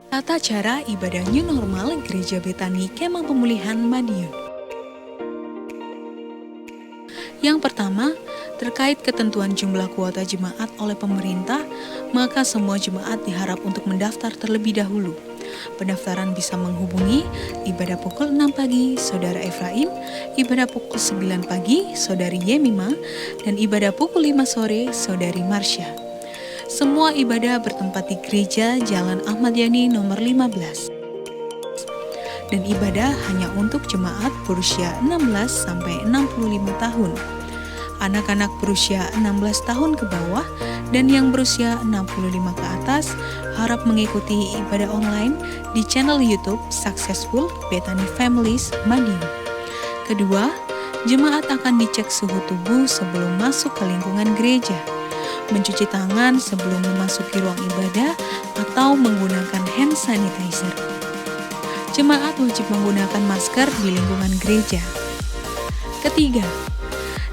Tata cara ibadah new normal Gereja Betani Kemah Pemulihan Madiun. Yang pertama, terkait ketentuan jumlah kuota jemaat oleh pemerintah, maka semua jemaat diharap untuk mendaftar terlebih dahulu. Pendaftaran bisa menghubungi ibadah pukul 6 pagi Saudara Efraim, ibadah pukul 9 pagi Saudari Yemima, dan ibadah pukul 5 sore Saudari Marsha. Semua ibadah bertempat di Gereja Jalan Ahmad Yani nomor 15. Dan ibadah hanya untuk jemaat berusia 16 sampai 65 tahun. Anak-anak berusia 16 tahun ke bawah dan yang berusia 65 ke atas harap mengikuti ibadah online di channel YouTube Successful Betani Families Madiun. Kedua, jemaat akan dicek suhu tubuh sebelum masuk ke lingkungan gereja, mencuci tangan sebelum memasuki ruang ibadah atau menggunakan hand sanitizer. Jemaat wajib menggunakan masker di lingkungan gereja. Ketiga,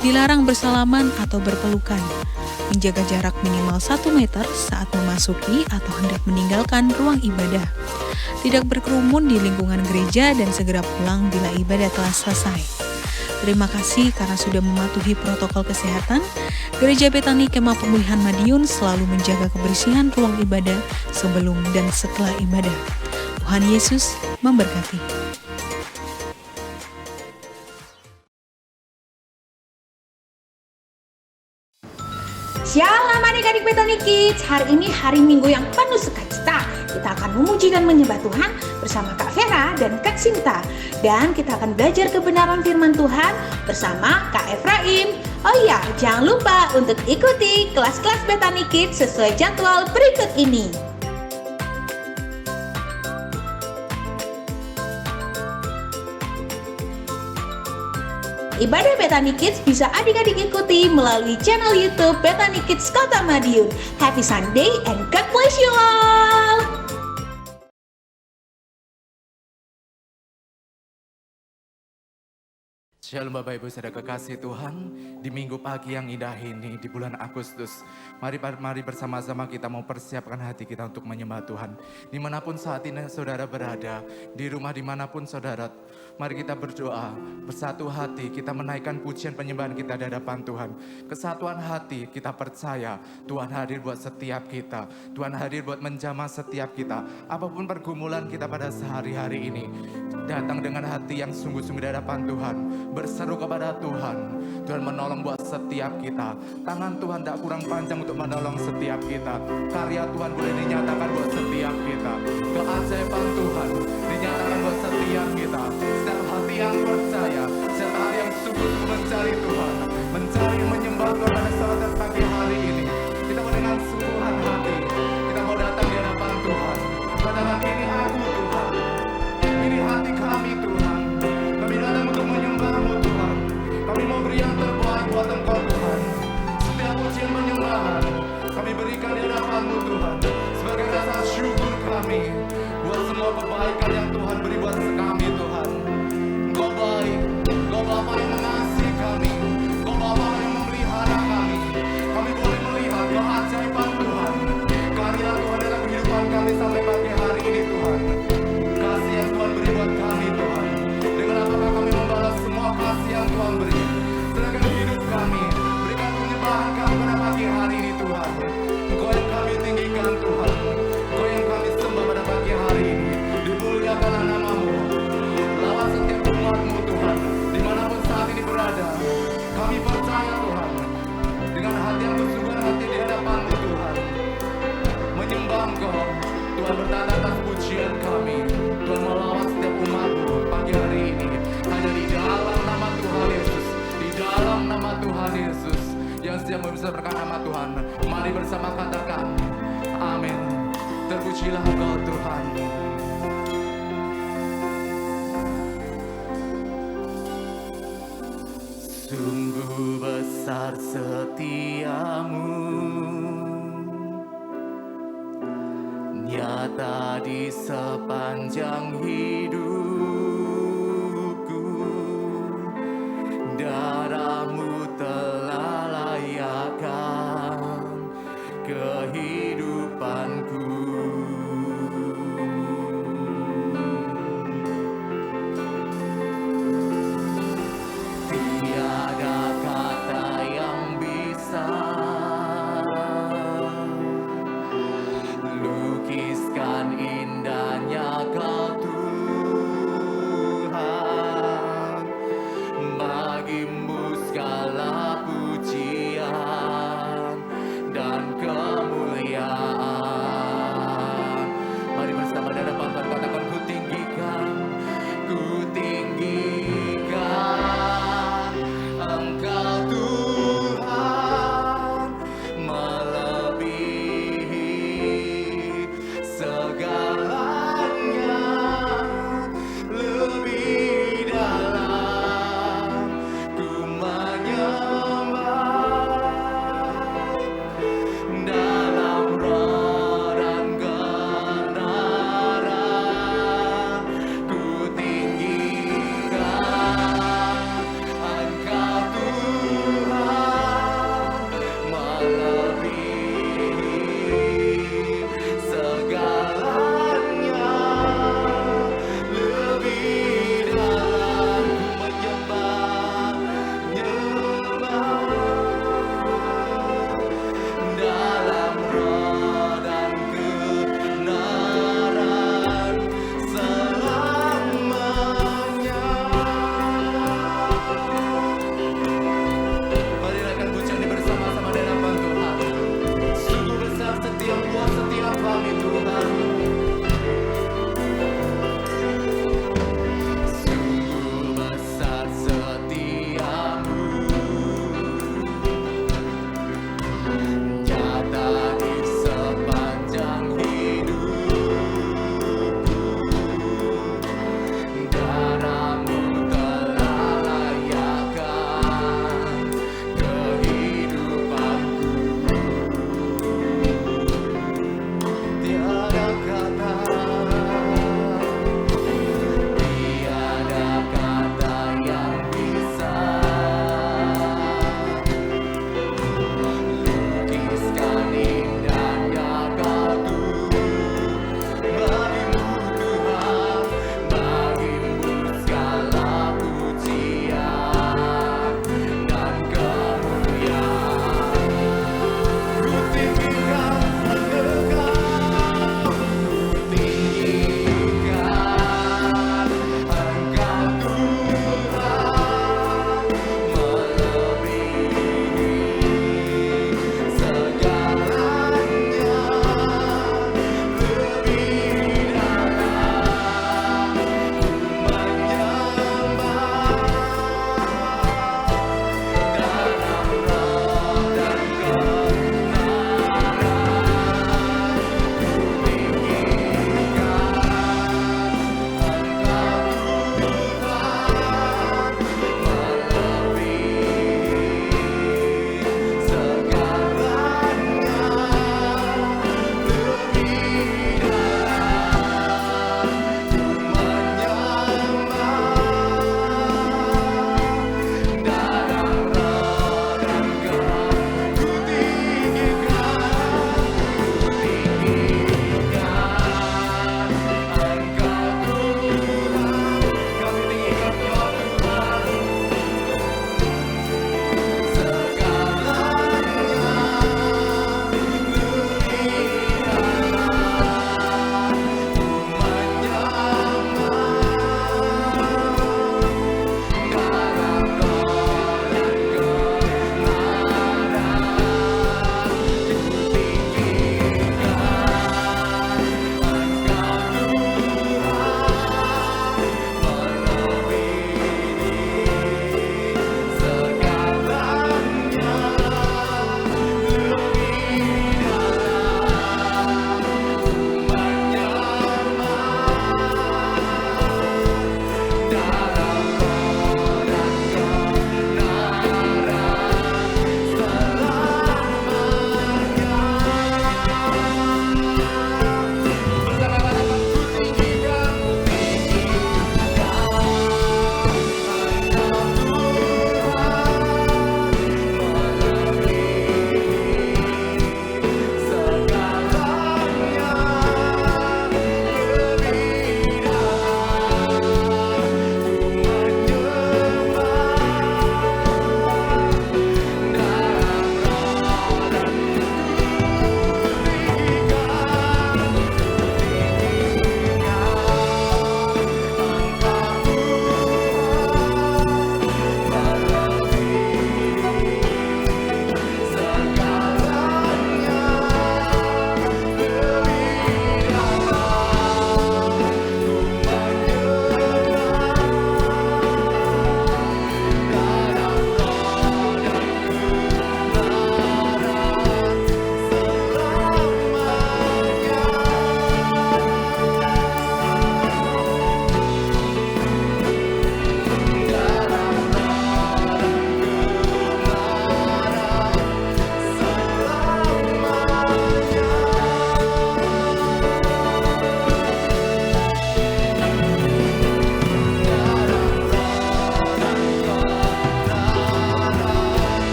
dilarang bersalaman atau berpelukan, menjaga jarak minimal 1 meter saat memasuki atau hendak meninggalkan ruang ibadah, tidak berkerumun di lingkungan gereja dan segera pulang bila ibadah telah selesai. Terima kasih karena sudah mematuhi protokol kesehatan. Gereja Betani Kemah Pemulihan Madiun selalu menjaga kebersihan ruang ibadah sebelum dan setelah ibadah. Tuhan Yesus memberkati. Shalom adik-adik Betani Kids. Hari ini hari Minggu yang penuh sukacita. Kita akan memuji dan menyembah Tuhan bersama Kak Vera dan Kak Sinta. Dan kita akan belajar kebenaran firman Tuhan bersama Kak Efraim. Oh iya, jangan lupa untuk ikuti kelas-kelas Betani Kids sesuai jadwal berikut ini. Ibadah Betani Kids bisa adik-adik ikuti melalui channel YouTube Betani Kids Kota Madiun. Happy Sunday and God bless you all! Shalom Bapak Ibu Saudara kekasih Tuhan, di minggu pagi yang indah ini, di bulan Agustus, mari bersama-sama kita mau persiapkan hati kita untuk menyembah Tuhan. Dimanapun saat ini saudara berada, di rumah dimanapun saudara, mari kita berdoa, bersatu hati, kita menaikkan pujian penyembahan kita di hadapan Tuhan. Kesatuan hati, kita percaya Tuhan hadir buat setiap kita, Tuhan hadir buat menjamah setiap kita. Apapun pergumulan kita pada sehari-hari ini, datang dengan hati yang sungguh-sungguh di hadapan Tuhan, berseru kepada Tuhan. Tuhan menolong buat setiap kita. Tangan Tuhan tak kurang panjang untuk menolong setiap kita. Karya Tuhan boleh dinyatakan buat setiap kita. Keajaiban Tuhan dinyatakan buat setiap kita. Setiap hati yang percaya, setiap hati yang sungguh-sungguh mencari Tuhan, mencari menyembah Tuhan pada saat pagi hari ini. Kita mau dengan sungguhan hati, kita mau datang di hadapan Tuhan. Katakan, ini aku Tuhan, ini hati kami Tuhan. Kami datang untuk menyembah-Mu Tuhan. Kami mau beri yang terbaik buat Engkau Tuhan. Setiap pujian penyembahan kami berikan di hadapan-Mu Tuhan, sebagai rasa syukur kami buat semua kebaikan yang Tuhan beri buat kami Tuhan. Engkau baik, Engkau Bapa yang mengasihi kami, Engkau Bapa yang memelihara kami. Kami boleh melihat keajaiban Tuhan, karya Tuhan dalam kehidupan kami sampai pagi hari ini Tuhan. Kasih yang Tuhan beri buat kami Tuhan. Dengan apakah kami membalas semua kasih yang Tuhan beri. Serahkan hidup kami, berikan penyembahan kami pada pagi hari ini Tuhan. Engkau yang kami tinggikan Tuhan, Engkau yang kami sembah pada pagi hari ini. Dimuliakanlah nama-Mu, lawan setiap umat-Mu Tuhan, dimanapun saat ini berada. Kami percaya Tuhan, dengan hati yang bersungguh hati di hadapan-Mu Tuhan, menyembah Engkau. Tuhan bertanda atas pujian kami. Tuhan melawat setiap umat-Mu pagi hari ini. Hanya di dalam nama Tuhan Yesus, di dalam nama Tuhan Yesus yang setiap membesarkan nama Tuhan. Mari bersama katakan amin. Terpujilah Engkau Tuhan. Sungguh besar setiamu, nyata di sepanjang hidupku. Darah-Mu telah layakkan kehidupanku.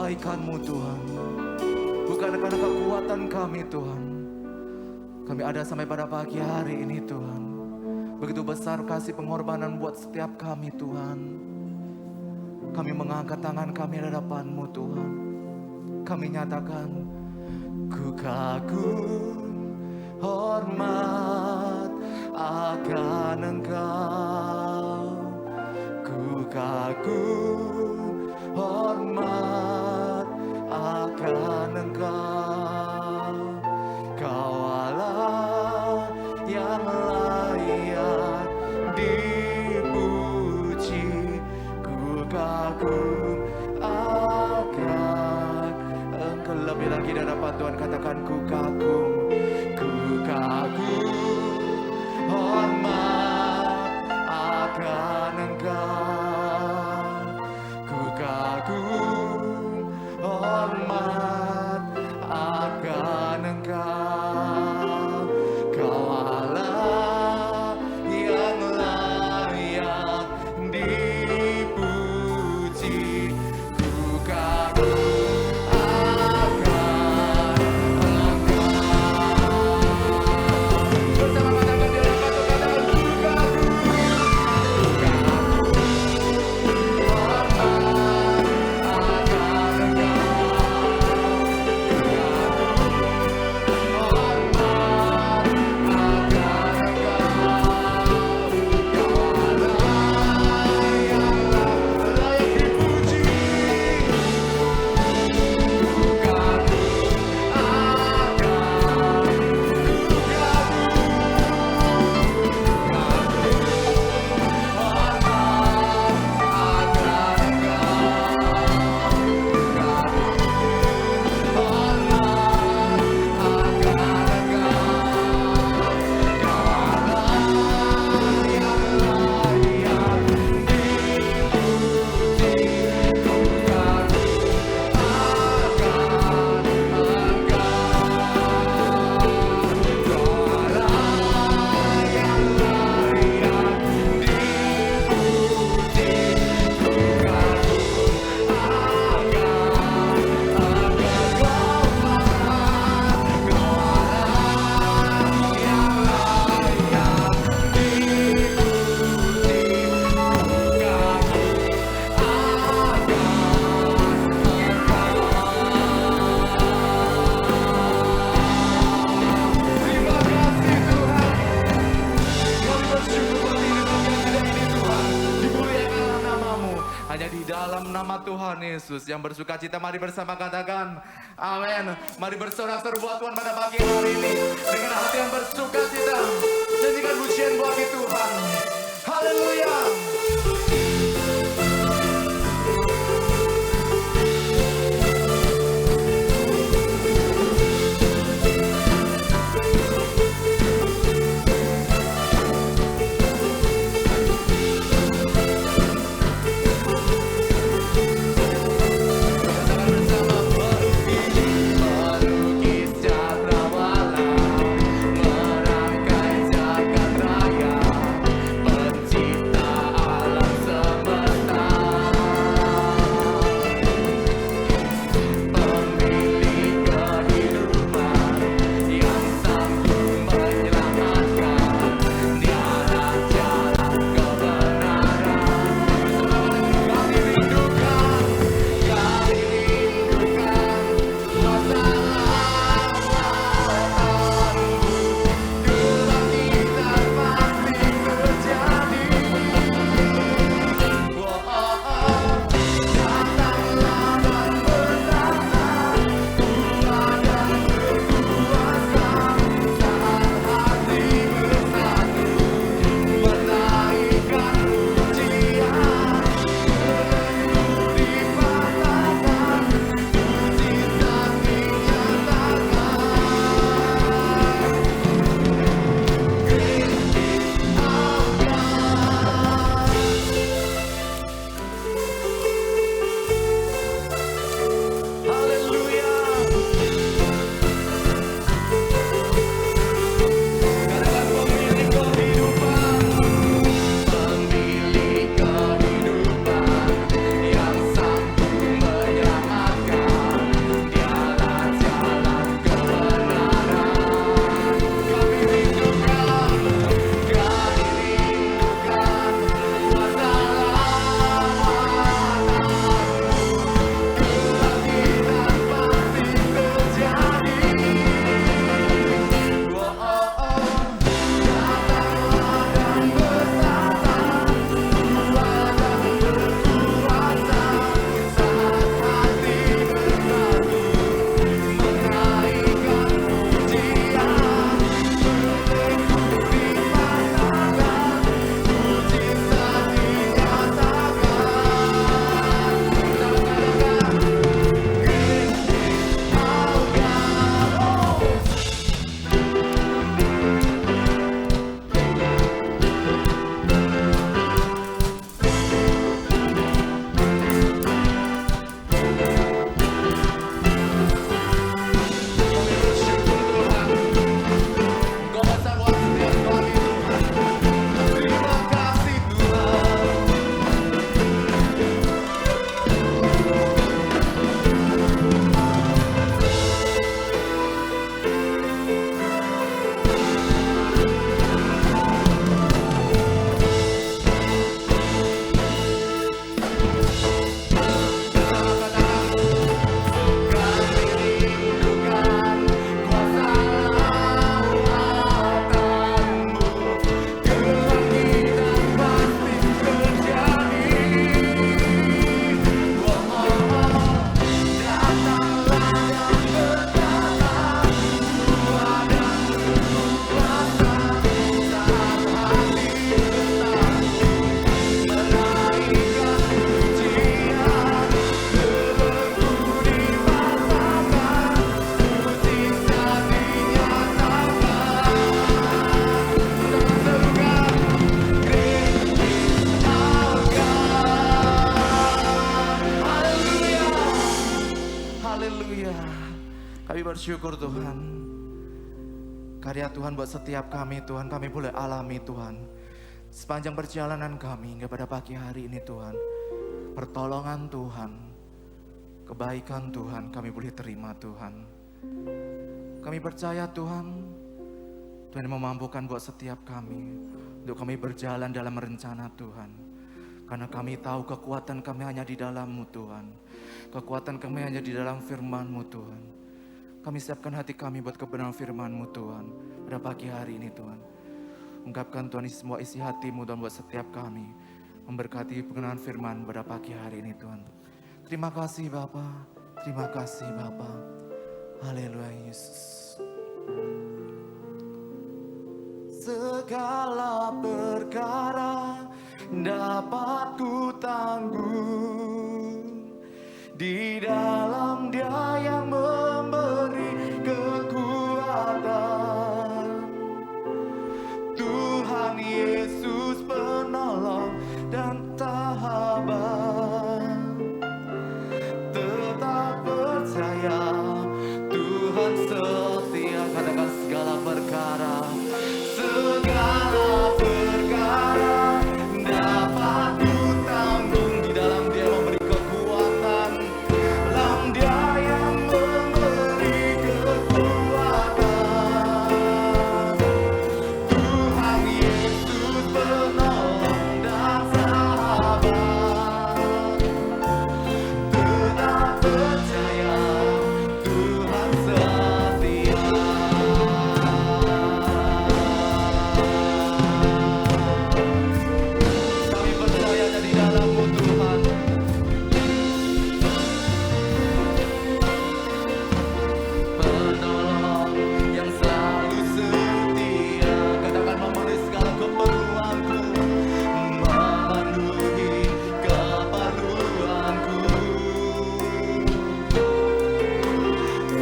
kebaikan-Mu Tuhan. Bukan karena kekuatan kami Tuhan. Kami ada sampai pada pagi hari ini Tuhan. Begitu besar kasih pengorbanan buat setiap kami Tuhan. Kami mengangkat tangan kami di hadapan-Mu Tuhan. Kami nyatakan, ku kagum hormat akan Engkau. Ku kagum hormat akan Engkau. Kau Allah yang layak dipuji. Ku kagum akan Engkau. Lebih lagi di hadapan Tuhan katakan, ku kagum hormat akan Engkau. Ku kagum hormat akan Engkau. Kau Allah yang layak dipuji. Ku kagum akan Engkau. Bersama katakan di hadapan Tuhan, katakan, ku kagum Tuhan Yesus yang bersuka cita, mari bersama katakan amin. Mari bersorak-sorai buat Tuhan pada pagi hari ini dengan hati yang bersuka cita. Nyanyikan pujian buat Tuhan. Haleluya. Melukis cakrawala, merangkai jagat bersyukur Tuhan. Karya Tuhan buat setiap kami Tuhan, kami boleh alami Tuhan. Sepanjang perjalanan kami hingga pada pagi hari ini Tuhan. Pertolongan Tuhan, kebaikan Tuhan kami boleh terima Tuhan. Kami percaya Tuhan, Tuhan yang memampukan buat setiap kami untuk kami berjalan dalam rencana Tuhan. Karena kami tahu kekuatan kami hanya di dalam-Mu Tuhan. Kekuatan kami hanya di dalam firman-Mu Tuhan. Kami siapkan hati kami buat kebenaran firman-Mu Tuhan pada pagi hari ini Tuhan. Ungkapkan Tuhan semua isi hati-Mu Tuhan buat setiap kami. Memberkati pengenalan firman pada pagi hari ini Tuhan. Terima kasih Bapa, terima kasih Bapa. Haleluya Yesus. Segala perkara dapat ku tanggung di dalam Dia yang memberi kekuatan. Tuhan Yesus penolong dan sahabat. Tetap percaya Tuhan setia. Katakan segala perkara. Segala perkara dapat ku tanggung di dalam Dia memberi kekuatan. Dalam Dia yang memberi kekuatan. Tuhan Yesus penolong dan sahabat. Tetap percaya Tuhan setia. Kami percaya di dalam-Mu Tuhan. Penolong yang selalu setia. Katakan memenuhi segala keperluanku. Memenuhi keperluanku.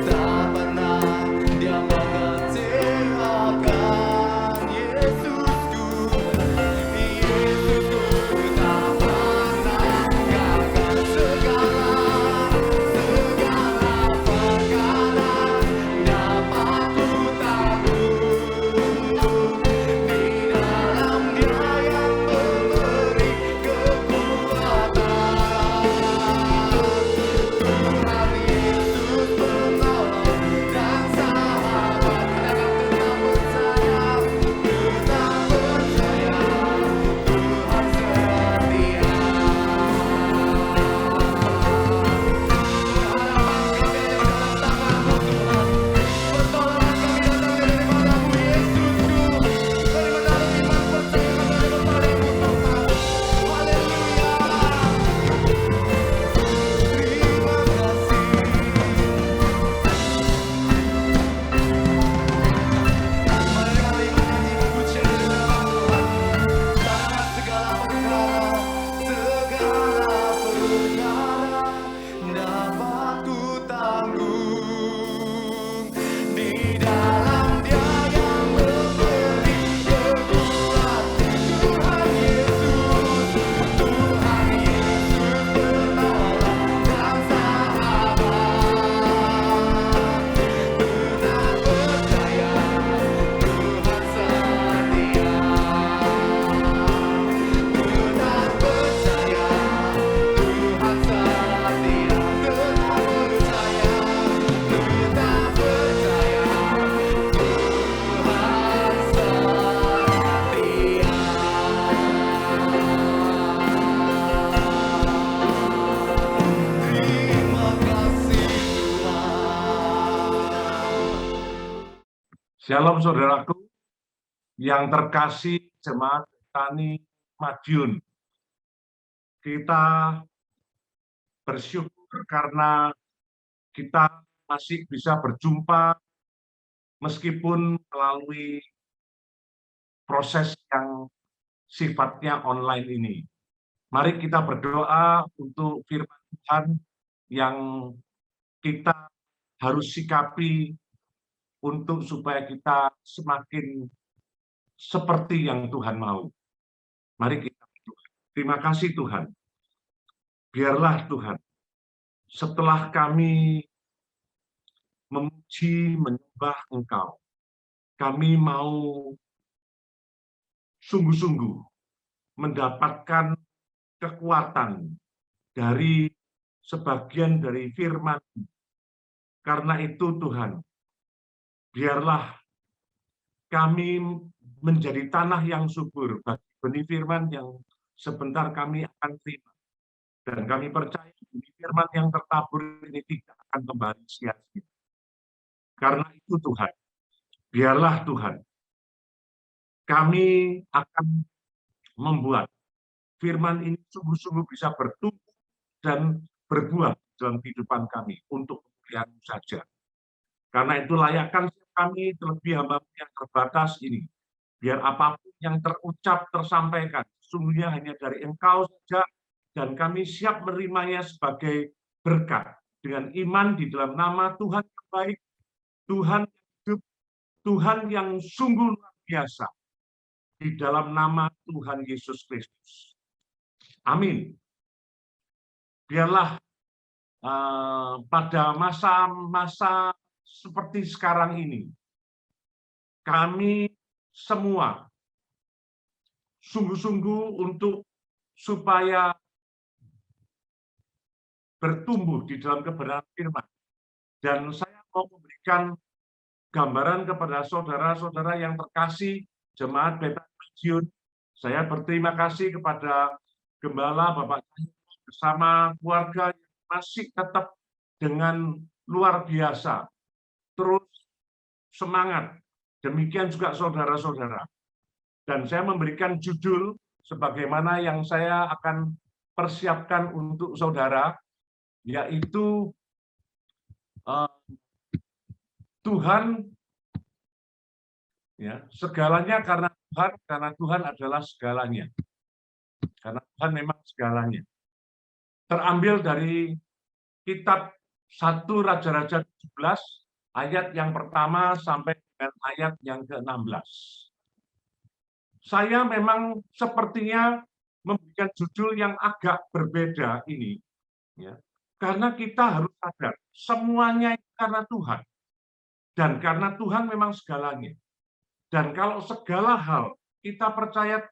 Tak pernah Dia mengecewakan. Yesusku, Yesusku tak pernah gagal. Segala perkara dapat ku tanggung di dalam Dia yang memberi kekuatan. Tuhan Yesus penolong dan sahabat. Katakan tetap percaya Tuhan setia. Harapan kami ada di dalam tangan-Mu Tuhan. Pertolongan kami datang daripada-Mu Yesusku. Kami menaruh iman percaya kami kepadamu Tuhan. Haleluya. Terima kasih. Mari menyanyi pujian di dalam Tuhan. Katakan segala perkara dapat ku tanggung di dalam Dia yang memberi kekuatan. Tuhan Yesus penolong dan sahabat. Tetap percaya Tuhan setia. Tetap percaya Tuhan setia. Tetap percaya. Tetap percaya Tuhan setia. Terima kasih Tuhan. Shalom saudaraku yang terkasih jemaat Tani Madiun. Kita bersyukur karena kita masih bisa berjumpa meskipun melalui proses yang sifatnya online ini. Mari kita berdoa untuk firman Tuhan yang kita harus sikapi untuk supaya kita semakin seperti yang Tuhan mau. Mari kita berdoa. Terima kasih Tuhan. Biarlah Tuhan, setelah kami memuji, menyembah Engkau. Kami mau sungguh-sungguh mendapatkan kekuatan dari sebagian dari firman. Karena itu Tuhan, biarlah kami menjadi tanah yang subur bagi benih firman yang sebentar kami akan terima. Dan kami percaya benih firman yang tertabur ini tidak akan kembali sia-sia. Karena itu Tuhan, biarlah Tuhan, kami akan membuat firman ini sungguh-sungguh bisa bertumbuh dan berbuah dalam kehidupan kami untuk kemuliaan saja. Karena itu layakkan kami terlebih hamba yang terbatas ini, biar apapun yang terucap tersampaikan sesungguhnya hanya dari Engkau saja, dan kami siap menerimanya sebagai berkat dengan iman di dalam nama Tuhan yang baik, Tuhan yang hidup, Tuhan yang sungguh luar biasa, di dalam nama Tuhan Yesus Kristus. Amin. Biarlah pada masa-masa seperti sekarang ini, kami semua sungguh-sungguh untuk supaya bertumbuh di dalam kebenaran firman. Dan saya mau memberikan gambaran kepada saudara-saudara yang terkasih, jemaat Betania. Saya berterima kasih kepada Gembala Bapak bersama keluarga yang masih tetap dengan luar biasa, terus semangat. Demikian juga saudara-saudara. Dan saya memberikan judul sebagaimana yang saya akan persiapkan untuk saudara, yaitu Tuhan, ya, segalanya karena Tuhan adalah segalanya. Karena Tuhan memang segalanya. Terambil dari kitab 1 Raja-Raja 17, ayat yang pertama sampai dengan ayat yang ke-16. Saya memang sepertinya memberikan judul yang agak berbeda ini, ya, karena kita harus sadar semuanya karena Tuhan, dan karena Tuhan memang segalanya. Dan kalau segala hal kita percaya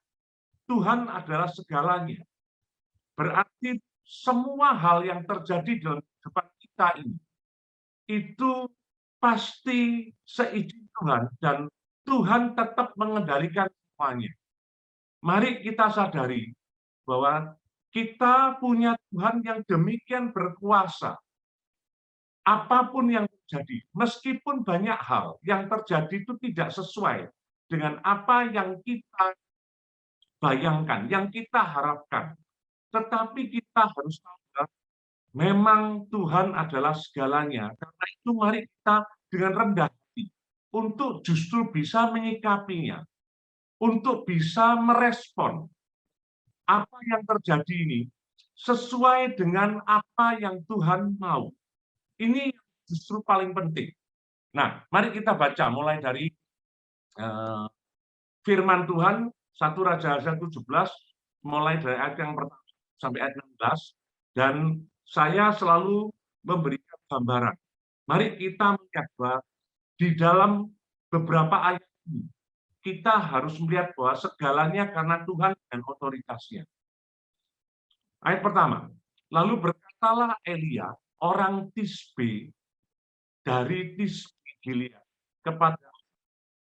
Tuhan adalah segalanya, berarti semua hal yang terjadi dalam kehidupan kita ini itu pasti seizin Tuhan, dan Tuhan tetap mengendalikan semuanya. Mari kita sadari bahwa kita punya Tuhan yang demikian berkuasa. Apapun yang terjadi, meskipun banyak hal yang terjadi itu tidak sesuai dengan apa yang kita bayangkan, yang kita harapkan, tetapi kita harus tahu bahwa memang Tuhan adalah segalanya. Karena itu mari kita dengan rendah hati untuk justru bisa menyikapinya, untuk bisa merespon apa yang terjadi ini sesuai dengan apa yang Tuhan mau. Ini justru paling penting. Nah, mari kita baca mulai dari firman Tuhan 1 Raja-Raja 17, mulai dari ayat yang pertama sampai ayat 16, dan saya selalu memberikan gambaran. Mari kita melihat bahwa di dalam beberapa ayat ini, kita harus melihat bahwa segalanya karena Tuhan dan otoritasnya. Ayat pertama, lalu berkatalah Elia, orang Tisbe, dari Tisbe Gilead, kepada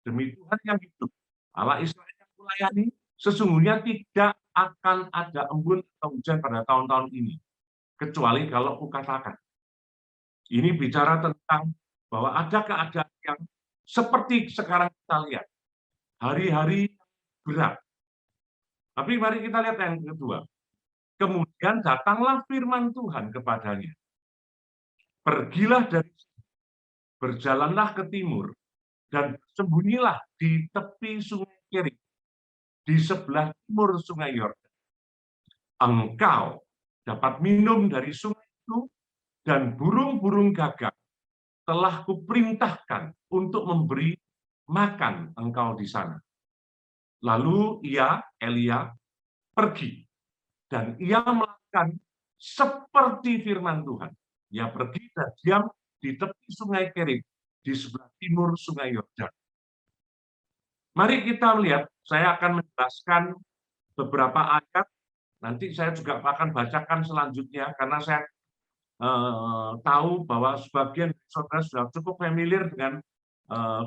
demi Tuhan yang hidup, Allah Israel yang kulayani, sesungguhnya tidak akan ada embun atau hujan pada tahun-tahun ini, kecuali kalau kukatakan. Ini bicara tentang bahwa ada keadaan yang seperti sekarang kita lihat, hari-hari berat. Tapi mari kita lihat yang kedua. Kemudian datanglah firman Tuhan kepadanya. Pergilah dari sini, berjalanlah ke timur, dan sembunyilah di tepi sungai Kerit, di sebelah timur sungai Yordan. Engkau dapat minum dari sungai itu, dan burung-burung gagak telah kuperintahkan untuk memberi makan engkau di sana. Lalu Elia, pergi, dan ia melakukan seperti firman Tuhan. Ia pergi dan diam di tepi Sungai Kerit, di sebelah timur Sungai Yordan. Mari kita lihat, saya akan menjelaskan beberapa ayat, nanti saya juga akan bacakan selanjutnya, karena saya tahu bahwa sebagian saudara sudah cukup familiar dengan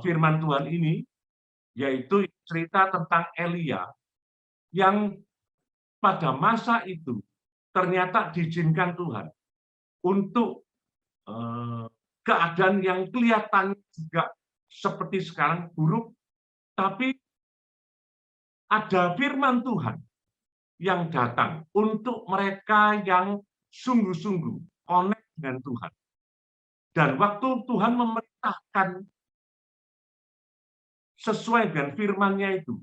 firman Tuhan ini, yaitu cerita tentang Elia, yang pada masa itu ternyata diizinkan Tuhan untuk keadaan yang kelihatan juga seperti sekarang buruk, tapi ada firman Tuhan yang datang untuk mereka yang sungguh-sungguh connect dengan Tuhan. Dan waktu Tuhan memerintahkan sesuai dengan firman-Nya itu,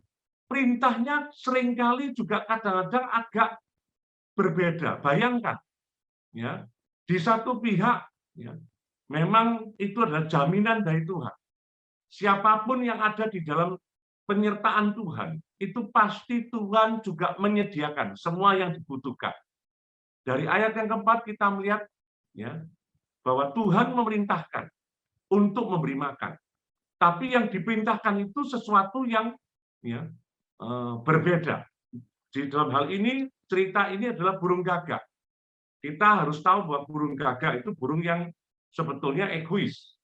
perintahnya seringkali juga kadang-kadang agak berbeda. Bayangkan, ya, di satu pihak, ya, memang itu adalah jaminan dari Tuhan. Siapapun yang ada di dalam penyertaan Tuhan, itu pasti Tuhan juga menyediakan semua yang dibutuhkan. Dari ayat yang keempat kita melihat, ya, bahwa Tuhan memerintahkan untuk memberi makan. Tapi yang diperintahkan itu sesuatu yang, ya, berbeda. Di dalam hal ini, cerita ini adalah burung gagak. Kita harus tahu bahwa burung gagak itu burung yang sebetulnya egois.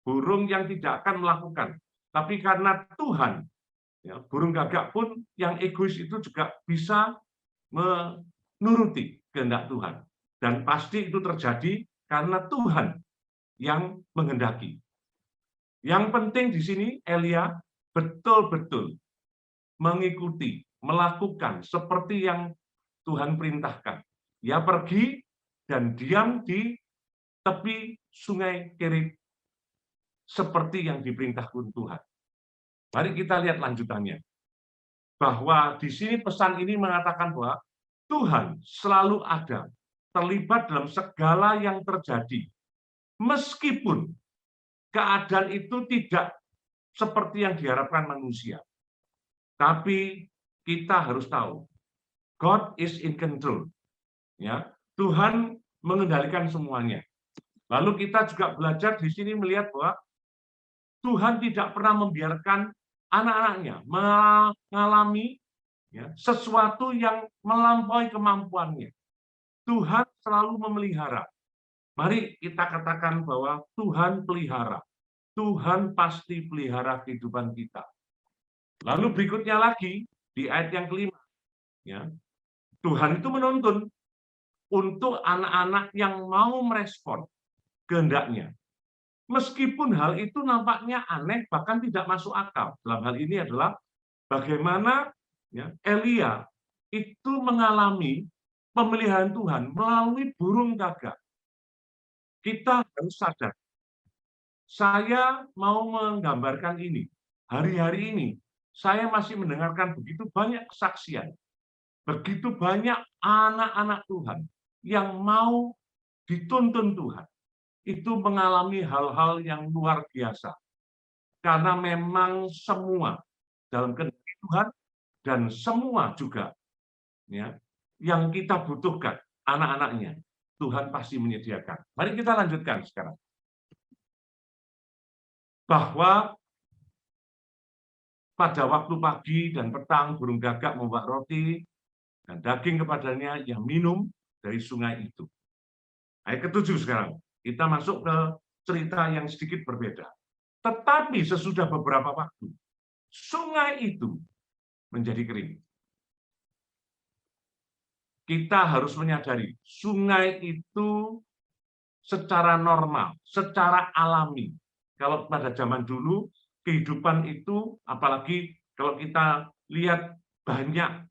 Burung yang tidak akan melakukan. Tapi karena Tuhan, ya, burung gagak pun yang egois itu juga bisa menuruti kehendak Tuhan. Dan pasti itu terjadi karena Tuhan yang menghendaki. Yang penting di sini Elia betul-betul mengikuti, melakukan seperti yang Tuhan perintahkan. Ia pergi dan diam di tepi Sungai Kerit seperti yang diperintahkan Tuhan. Mari kita lihat lanjutannya. Bahwa di sini pesan ini mengatakan bahwa Tuhan selalu ada, terlibat dalam segala yang terjadi. Meskipun keadaan itu tidak seperti yang diharapkan manusia. Tapi kita harus tahu, God is in control. Ya, Tuhan mengendalikan semuanya. Lalu kita juga belajar di sini melihat bahwa Tuhan tidak pernah membiarkan anak-anaknya mengalami, ya, sesuatu yang melampaui kemampuannya. Tuhan selalu memelihara. Mari kita katakan bahwa Tuhan pelihara. Tuhan pasti pelihara kehidupan kita. Lalu berikutnya lagi, di ayat yang kelima, ya, Tuhan itu menuntun untuk anak-anak yang mau merespon kehendaknya. Meskipun hal itu nampaknya aneh, bahkan tidak masuk akal. Dalam hal ini adalah bagaimana, ya, Elia itu mengalami pemeliharaan Tuhan melalui burung gagak. Kita harus sadar. Saya mau menggambarkan ini. Hari-hari ini, saya masih mendengarkan begitu banyak kesaksian. Begitu banyak anak-anak Tuhan yang mau dituntun Tuhan. Itu mengalami hal-hal yang luar biasa. Karena memang semua dalam kehendak Tuhan dan semua juga, ya, yang kita butuhkan, anak-anaknya, Tuhan pasti menyediakan. Mari kita lanjutkan sekarang. Bahwa pada waktu pagi dan petang, burung gagak membawa roti dan daging kepadanya yang minum dari sungai itu. Ayat ke-7 sekarang. Kita masuk ke cerita yang sedikit berbeda. Tetapi sesudah beberapa waktu, sungai itu menjadi kering. Kita harus menyadari, sungai itu secara normal, secara alami. Kalau pada zaman dulu, kehidupan itu, apalagi kalau kita lihat banyak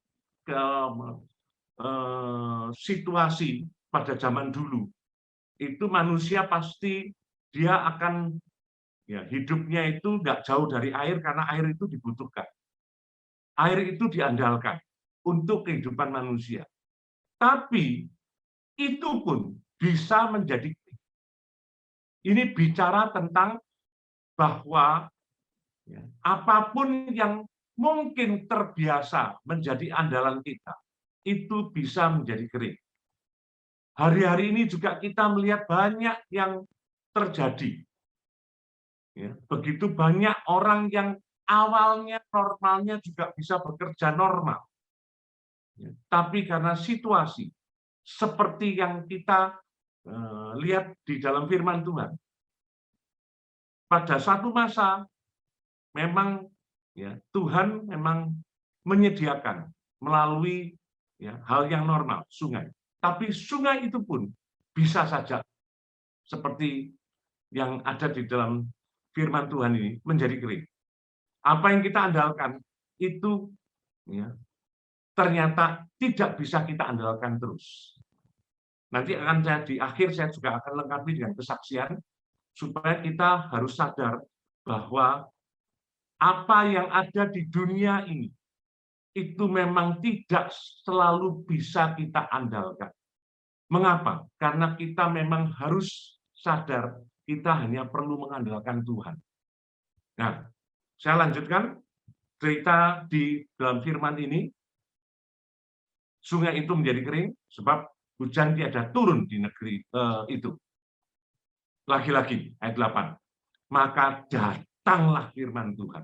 situasi pada zaman dulu, itu manusia pasti dia akan, ya, hidupnya itu nggak jauh dari air karena air itu dibutuhkan. Air itu diandalkan untuk kehidupan manusia. Tapi itu pun bisa menjadi, ini bicara tentang bahwa, ya, apapun yang mungkin terbiasa menjadi andalan kita, itu bisa menjadi kering. Hari-hari ini juga kita melihat banyak yang terjadi. Ya, begitu banyak orang yang awalnya normalnya juga bisa bekerja normal. Ya, tapi karena situasi seperti yang kita lihat di dalam firman Tuhan, pada satu masa memang ya Tuhan memang menyediakan melalui ya, hal yang normal, sungai. Tapi sungai itu pun bisa saja seperti yang ada di dalam firman Tuhan ini menjadi kering. Apa yang kita andalkan itu ya, ternyata tidak bisa kita andalkan terus. Nanti akan saya di akhir saya juga akan lengkapi dengan kesaksian supaya kita harus sadar bahwa apa yang ada di dunia ini itu memang tidak selalu bisa kita andalkan. Mengapa? Karena kita memang harus sadar kita hanya perlu mengandalkan Tuhan. Nah, saya lanjutkan cerita di dalam firman ini. Sungai itu menjadi kering sebab hujan tiada turun di negeri itu. Lagi-lagi ayat 8. Maka datanglah firman Tuhan.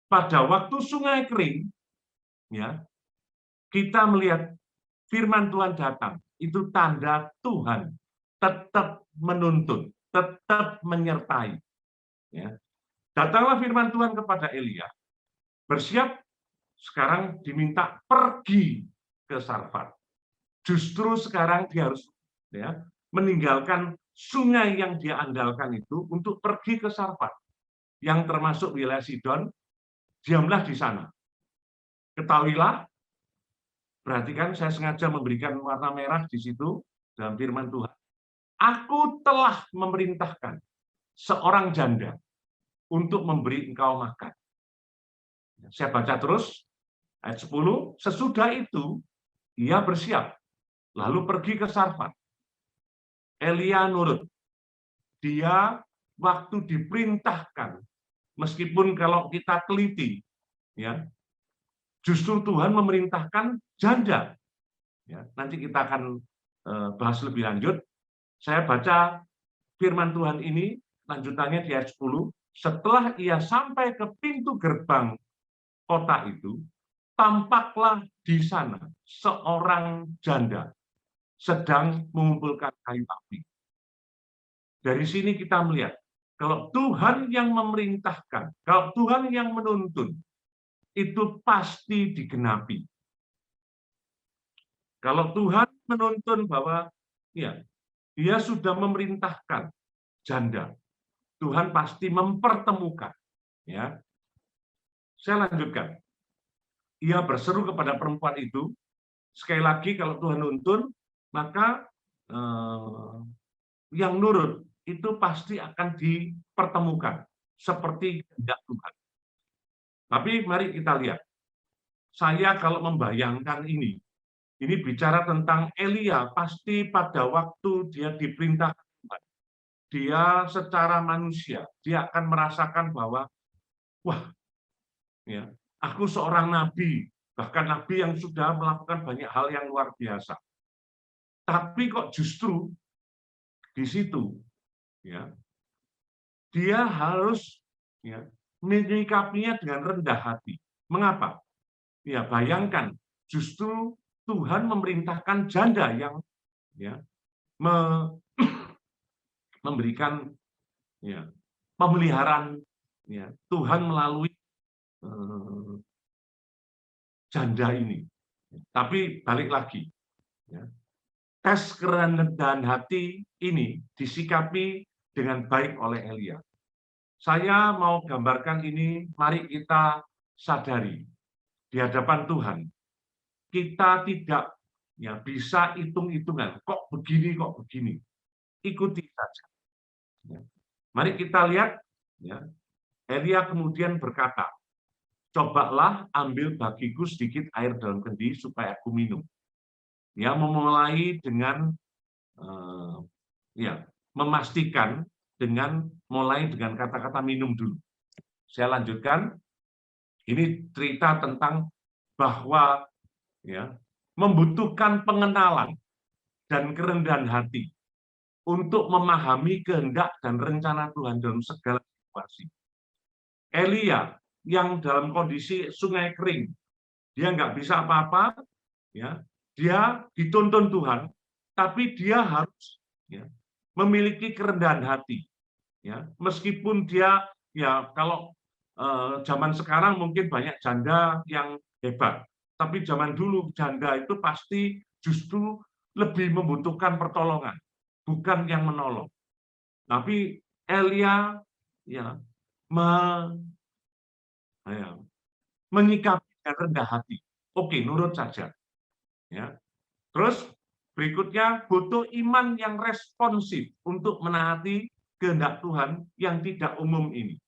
Pada waktu sungai kering, ya, kita melihat firman Tuhan datang. Itu tanda Tuhan tetap menuntun, tetap menyertai. Ya. Datanglah firman Tuhan kepada Elia. Bersiap, sekarang diminta pergi ke Sarfat. Justru sekarang dia harus ya, meninggalkan sungai yang dia andalkan itu untuk pergi ke Sarfat, yang termasuk wilayah Sidon. Diamlah di sana. Ketahuilah, perhatikan saya sengaja memberikan warna merah di situ dalam firman Tuhan. Aku telah memerintahkan seorang janda untuk memberi engkau makan. Saya baca terus, ayat 10, sesudah itu ia bersiap, lalu pergi ke Sarfat. Elia nurut. Dia waktu diperintahkan, meskipun kalau kita teliti, ya, justru Tuhan memerintahkan janda. Ya, nanti kita akan bahas lebih lanjut. Saya baca firman Tuhan ini, lanjutannya di ayat 10. Setelah ia sampai ke pintu gerbang kota itu, tampaklah di sana seorang janda sedang mengumpulkan kayu api. Dari sini kita melihat, kalau Tuhan yang memerintahkan, kalau Tuhan yang menuntun, itu pasti digenapi. Kalau Tuhan menuntun bahwa ya, dia sudah memerintahkan janda, Tuhan pasti mempertemukan. Ya, saya lanjutkan. Ia berseru kepada perempuan itu, sekali lagi kalau Tuhan nuntun, maka yang nurut itu pasti akan dipertemukan seperti kehendak Tuhan. Tapi mari kita lihat. Saya kalau membayangkan ini bicara tentang Elia, pasti pada waktu dia diperintah Tuhan, dia secara manusia, dia akan merasakan bahwa, wah, ya, aku seorang nabi, bahkan nabi yang sudah melakukan banyak hal yang luar biasa. Tapi kok justru di situ, ya, dia harus ya, menyikapinya dengan rendah hati. Mengapa? Ya, bayangkan, justru Tuhan memerintahkan janda yang ya, memberikan ya, pemeliharaan ya, Tuhan melalui janda ini. Tapi balik lagi, ya, tes kerendahan hati ini disikapi dengan baik oleh Elia. Saya mau gambarkan ini, mari kita sadari di hadapan Tuhan, kita tidak ya bisa hitung-hitungan, kok begini, ikuti saja. Ya. Mari kita lihat, ya, Elia kemudian berkata, cobalah ambil bagiku sedikit air dalam kendi supaya aku minum. Ya, memulai dengan ya memastikan mulai dengan kata-kata minum dulu. Saya lanjutkan. Ini cerita tentang bahwa ya membutuhkan pengenalan dan kerendahan hati. untuk memahami kehendak dan rencana Tuhan dalam segala situasi. Elia yang dalam kondisi sungai kering, dia nggak bisa apa-apa, ya, dia dituntun Tuhan, tapi dia harus, ya, memiliki kerendahan hati, ya, meskipun dia, ya, kalau zaman sekarang mungkin banyak janda yang hebat, tapi zaman dulu janda itu pasti justru lebih membutuhkan pertolongan, bukan yang menolong. Tapi Elia, ya, ya, menyikapi dengan rendah hati. Oke, nurut saja. Ya. Terus berikutnya butuh iman yang responsif untuk menaati kehendak Tuhan yang tidak umum ini.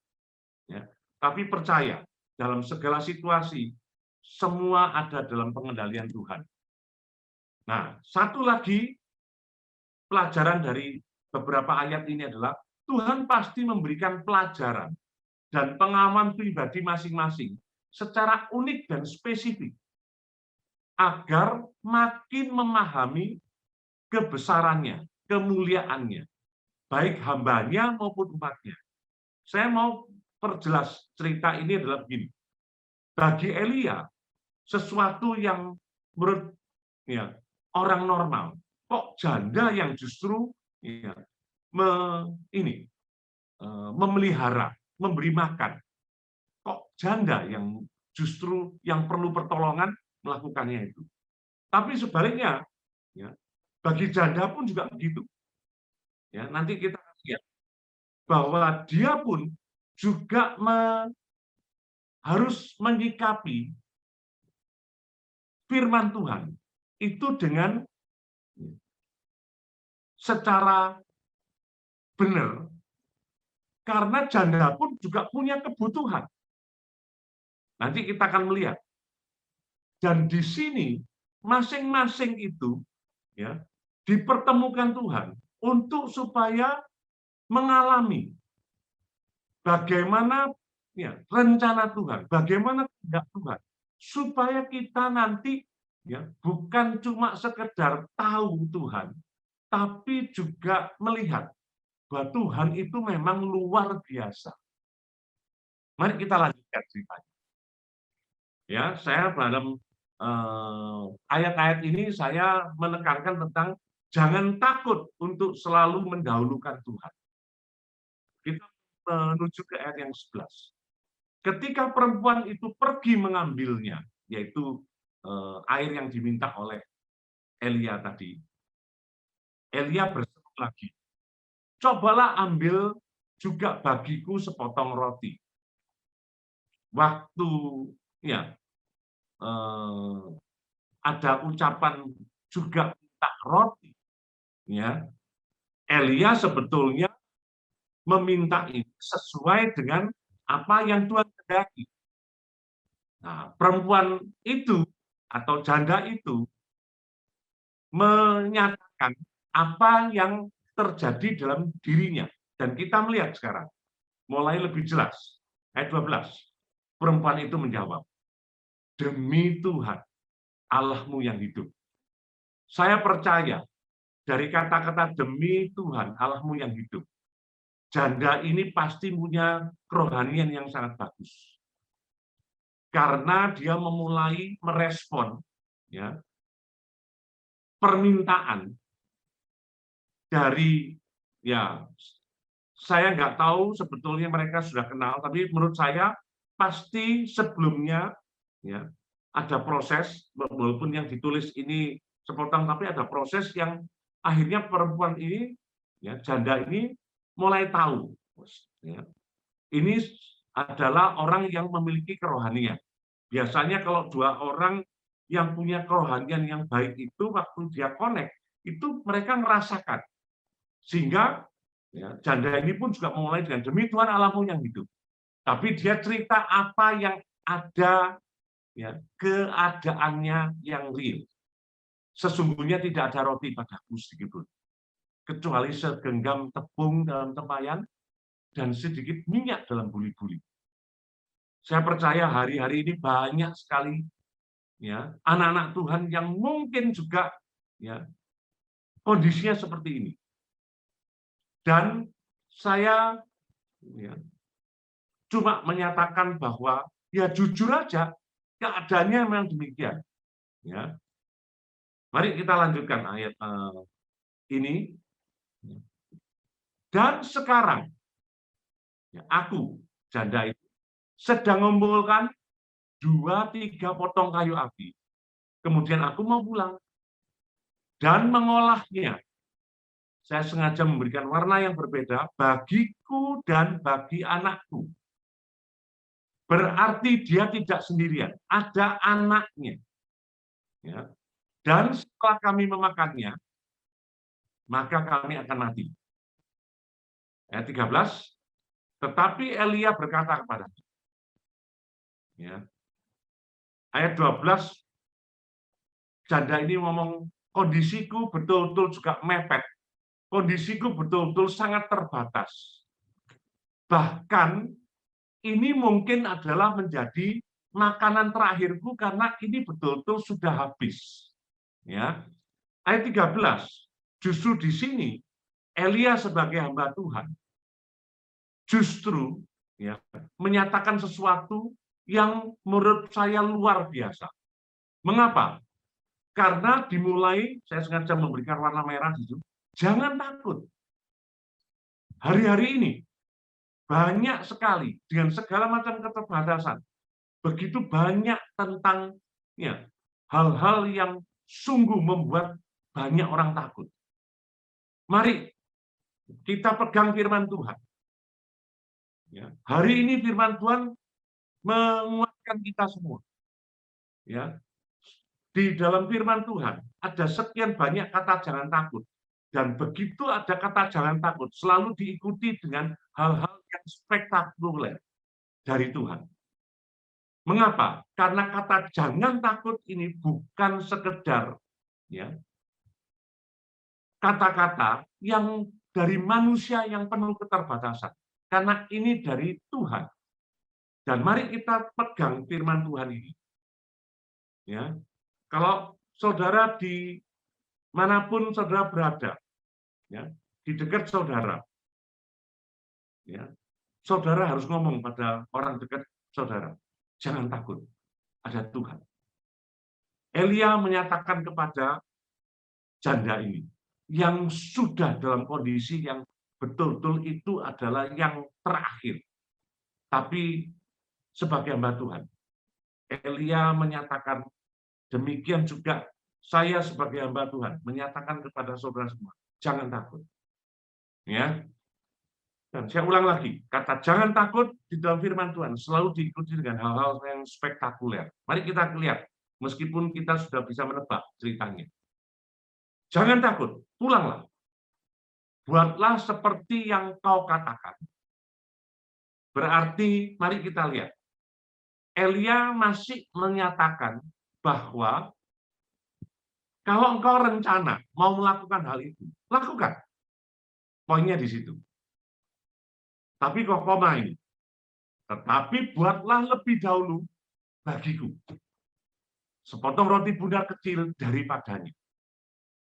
Ya. Tapi percaya dalam segala situasi semua ada dalam pengendalian Tuhan. Nah, satu lagi pelajaran dari beberapa ayat ini adalah Tuhan pasti memberikan pelajaran dan pengalaman pribadi masing-masing secara unik dan spesifik agar makin memahami kebesarannya, kemuliaannya, baik hambanya maupun umatnya. Saya mau perjelas cerita ini adalah begini. Bagi Elia, sesuatu yang menurut, ya, orang normal, kok janda yang justru, ya, memelihara, memberi makan. Kok janda yang justru yang perlu pertolongan melakukannya itu. Tapi sebaliknya, ya, bagi janda pun juga begitu. Ya, nanti kita lihat bahwa dia pun juga harus menyikapi firman Tuhan itu dengan secara benar, karena janda pun juga punya kebutuhan. Nanti kita akan melihat. Dan di sini masing-masing itu, ya, dipertemukan Tuhan untuk supaya mengalami bagaimana, ya, rencana Tuhan, bagaimana kehendak Tuhan, supaya kita nanti, ya, bukan cuma sekedar tahu Tuhan, tapi juga melihat bahwa Tuhan itu memang luar biasa. Mari kita lanjutkan ceritanya. Ya, saya dalam ayat-ayat ini saya menekankan tentang jangan takut untuk selalu mendahulukan Tuhan. Kita menuju ke ayat yang 11. Ketika perempuan itu pergi mengambilnya, yaitu air yang diminta oleh Elia tadi, Elia berseru lagi, cobalah ambil juga bagiku sepotong roti. Waktu, ya, ada ucapan juga minta roti, ya, Elia sebetulnya meminta ini sesuai dengan apa yang Tuhan kehendaki. Nah, perempuan itu atau janda itu menyatakan apa yang terjadi dalam dirinya, dan kita melihat sekarang mulai lebih jelas. Ayat 12, perempuan itu menjawab, demi Tuhan Allahmu yang hidup. Saya percaya dari kata-kata demi Tuhan Allahmu yang hidup, janda ini pasti punya kerohanian yang sangat bagus. Karena dia memulai merespon, ya, permintaan dari, ya, saya nggak tahu sebetulnya mereka sudah kenal, tapi menurut saya pasti sebelumnya, ya, ada proses, walaupun yang ditulis ini sepotong, tapi ada proses yang akhirnya perempuan ini, ya, janda ini mulai tahu, ya, ini adalah orang yang memiliki kerohanian. Biasanya kalau dua orang yang punya kerohanian yang baik itu, waktu dia connect, itu mereka merasakan. Sehingga, ya, janda ini pun juga memulai dengan demi Tuhan Allahmu yang hidup. Tapi dia cerita apa yang ada, ya, keadaannya yang real. Sesungguhnya tidak ada roti padaku sedikitpun, kecuali segenggam tepung dalam tempayan dan sedikit minyak dalam buli-buli. Saya percaya hari-hari ini banyak sekali, ya, anak-anak Tuhan yang mungkin juga, ya, kondisinya seperti ini. Dan saya cuma menyatakan bahwa ya jujur aja keadaannya memang demikian. Ya. Mari kita lanjutkan ayat ini. Dan sekarang aku, janda itu, sedang mengumpulkan 2-3 potong kayu api. Kemudian aku mau pulang dan mengolahnya. Saya sengaja memberikan warna yang berbeda bagiku dan bagi anakku. Berarti dia tidak sendirian, ada anaknya. Ya. Dan setelah kami memakannya, maka kami akan mati. Ayat 13, tetapi Elia berkata kepadanya. Ya. Ayat 12, janda ini ngomong, kondisiku betul-betul juga mepet. Kondisiku betul-betul sangat terbatas. Bahkan ini mungkin adalah menjadi makanan terakhirku karena ini betul-betul sudah habis. Ya. Ayat 13, justru di sini Elia sebagai hamba Tuhan justru menyatakan sesuatu yang menurut saya luar biasa. Mengapa? Karena dimulai, saya sengaja memberikan warna merah di situ, jangan takut. Hari-hari ini banyak sekali dengan segala macam keterbatasan. Begitu banyak tentang hal-hal yang sungguh membuat banyak orang takut. Mari kita pegang firman Tuhan. Ya, hari ini firman Tuhan menguatkan kita semua. Ya, di dalam firman Tuhan ada sekian banyak kata jangan takut. Dan begitu ada kata jangan takut, selalu diikuti dengan hal-hal yang spektakuler dari Tuhan. Mengapa? Karena kata jangan takut ini bukan sekedar kata-kata yang dari manusia yang penuh keterbatasan. Karena ini dari Tuhan. Dan mari kita pegang firman Tuhan ini. Ya, kalau saudara di manapun saudara berada, di dekat saudara, saudara harus ngomong pada orang dekat saudara, jangan takut, ada Tuhan. Elia menyatakan kepada janda ini, yang sudah dalam kondisi yang betul-betul itu adalah yang terakhir. Tapi sebagai hamba Tuhan, Elia menyatakan, demikian juga saya sebagai hamba Tuhan menyatakan kepada saudara semua, jangan takut. Ya. Dan saya ulang lagi, kata jangan takut di dalam firman Tuhan selalu diikuti dengan hal-hal yang spektakuler. Mari kita lihat, meskipun kita sudah bisa menebak ceritanya. Jangan takut, pulanglah. Buatlah seperti yang kau katakan. Berarti, mari kita lihat. Elia masih menyatakan bahwa kalau engkau rencana mau melakukan hal itu, lakukan. Poinnya di situ. Tapi kok koma ini. Tetapi buatlah lebih dahulu bagiku sepotong roti bundar kecil daripadanya.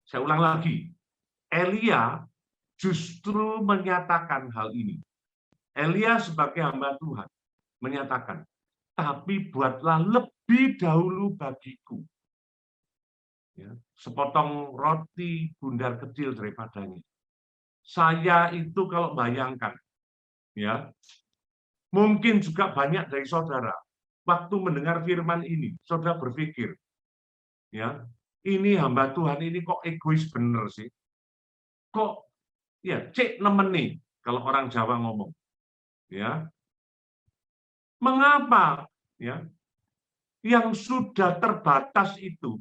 Saya ulang lagi. Elia justru menyatakan hal ini. Elia sebagai hamba Tuhan menyatakan, tapi buatlah lebih dahulu bagiku sepotong roti bundar kecil daripadanya. Saya itu kalau bayangkan, mungkin juga banyak dari saudara waktu mendengar firman ini, saudara berpikir, ini hamba Tuhan ini kok egois bener sih? Kok cek nemeni kalau orang Jawa ngomong. Mengapa yang sudah terbatas itu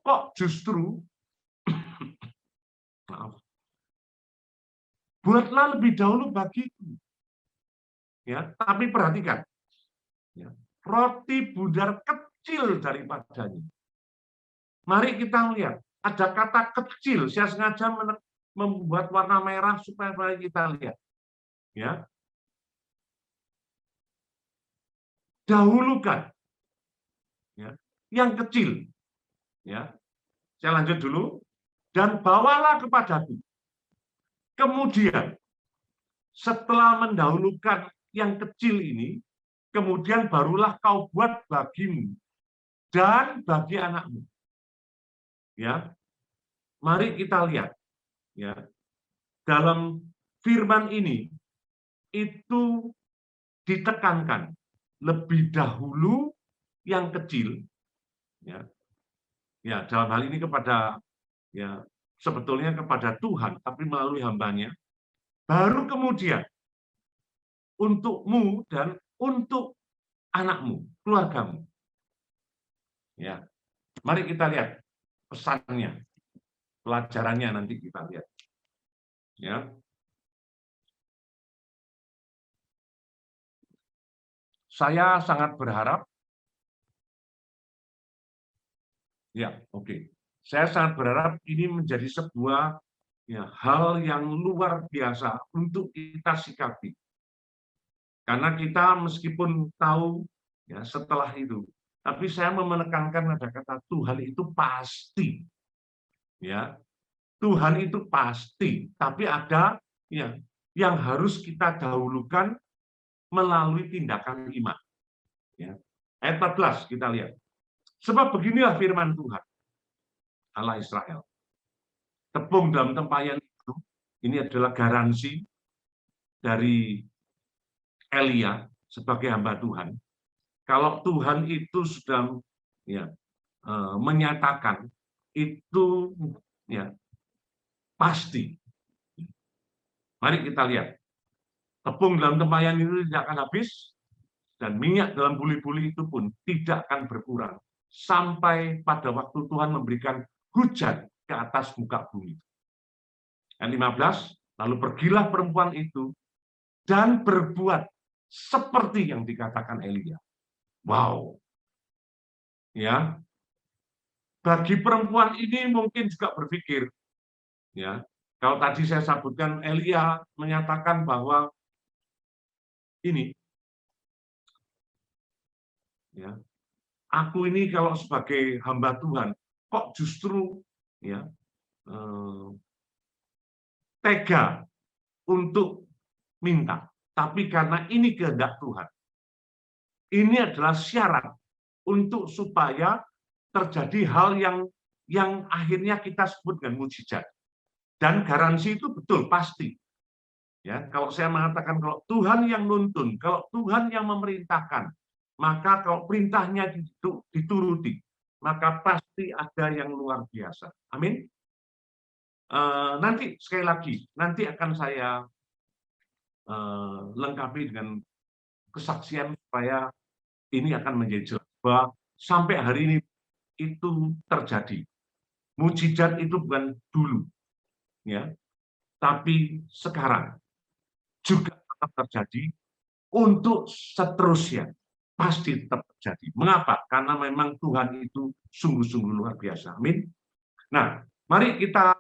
kok justru buatlah lebih dahulu bagiku. Tapi perhatikan, roti bundar kecil daripadanya. Mari kita lihat, ada kata kecil. Saya sengaja membuat warna merah supaya kita lihat. Dahulukan yang kecil. Saya lanjut dulu. Dan bawalah kepadaku Kemudian setelah mendahulukan yang kecil ini, kemudian barulah kau buat bagimu dan bagi anakmu. Ya, mari kita lihat. Ya, dalam firman ini itu ditekankan lebih dahulu yang kecil. Ya, ya dalam hal ini kepada ya sebetulnya kepada Tuhan, tapi melalui hambanya. Baru kemudian untukmu dan untuk anakmu, keluargamu. Ya, mari kita lihat pesannya, pelajarannya nanti kita lihat. Ya, saya sangat berharap. Ya, oke. Saya sangat berharap ini menjadi sebuah hal yang luar biasa untuk kita sikapi. Karena kita meskipun tahu ya setelah itu, tapi saya mau menekankan ada kata Tuhan itu pasti. Ya, Tuhan itu pasti, tapi ada ya yang harus kita dahulukan melalui tindakan iman. Ya. Ayat 14 kita lihat. Sebab beginilah firman Tuhan, Allah Israel. Tepung dalam tempayan itu, ini adalah garansi dari Elia sebagai hamba Tuhan. Kalau Tuhan itu sudah ya, menyatakan itu ya pasti. Mari kita lihat. Tepung dalam tempayan itu tidak akan habis, dan minyak dalam buli-buli itu pun tidak akan berkurang sampai pada waktu Tuhan memberikan hujan ke atas muka bumi. Ayat 15, lalu pergilah perempuan itu dan berbuat seperti yang dikatakan Elia. Wow. Ya. Bagi perempuan ini mungkin juga berpikir, ya. Kalau tadi saya sebutkan Elia menyatakan bahwa ini ya, aku ini kalau sebagai hamba Tuhan kok justru ya tega untuk minta, tapi karena ini kehendak Tuhan. Ini adalah syarat untuk supaya terjadi hal yang akhirnya kita sebut dengan mukjizat. Dan garansi itu betul pasti. Ya, kalau saya mengatakan kalau Tuhan yang nuntun, kalau Tuhan yang memerintahkan, maka kalau perintahnya dituruti, maka pasti ada yang luar biasa. Amin. Nanti sekali lagi, nanti akan saya lengkapi dengan kesaksian supaya ini akan menjadi jelas bahwa sampai hari ini itu terjadi. Mujizat itu bukan dulu, ya, tapi sekarang juga tetap terjadi untuk seterusnya pasti tetap terjadi. Mengapa? Karena memang Tuhan itu sungguh-sungguh luar biasa. Amin. Nah, mari kita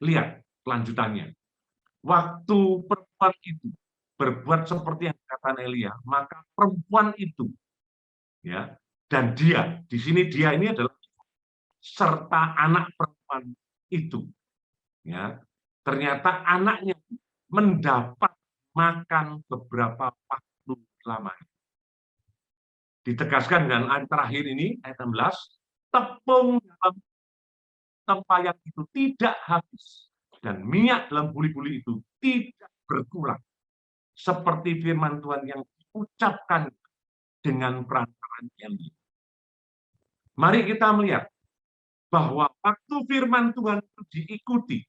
lihat kelanjutannya. Waktu perempuan itu berbuat seperti yang dikatakan Elia, maka perempuan itu, ya, dan dia di sini dia ini adalah serta anak perempuan itu, ya, ternyata anaknya mendapat makan beberapa waktu lamanya. Ditegaskan dengan ayat terakhir ini, ayat 16, tepung dalam tempayan itu tidak habis, dan minyak dalam buli-buli itu tidak berkurang. Seperti firman Tuhan yang diucapkan dengan perantaraan Elia. Mari kita melihat bahwa waktu firman Tuhan itu diikuti,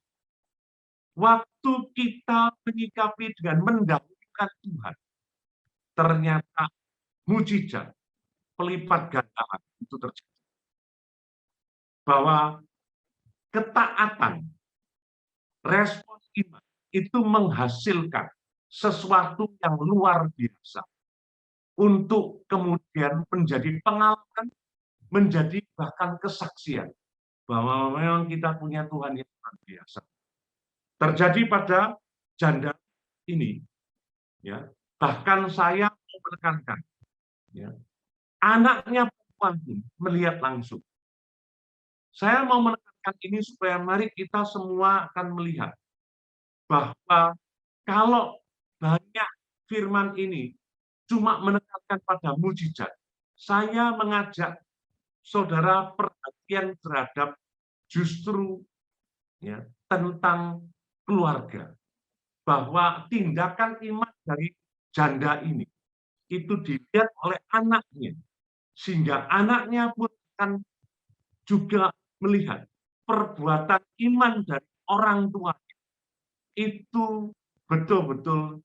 waktu kita menyikapi dengan mendahulukan Tuhan, ternyata mujizat pelipat gandaan itu terjadi. Bahwa ketaatan, respon iman itu menghasilkan sesuatu yang luar biasa untuk kemudian menjadi pengalaman, menjadi bahkan kesaksian bahwa memang kita punya Tuhan yang luar biasa. Terjadi pada janda ini, ya. Bahkan saya mau menekankan, ya, anaknya perempuan pun melihat langsung. Saya mau menekankan ini supaya mari kita semua akan melihat bahwa kalau banyak firman ini cuma menekankan pada mujizat, saya mengajak saudara perhatian terhadap justru ya, tentang keluarga, bahwa tindakan iman dari janda ini itu dilihat oleh anaknya, sehingga anaknya pun akan juga melihat perbuatan iman dari orang tua itu betul-betul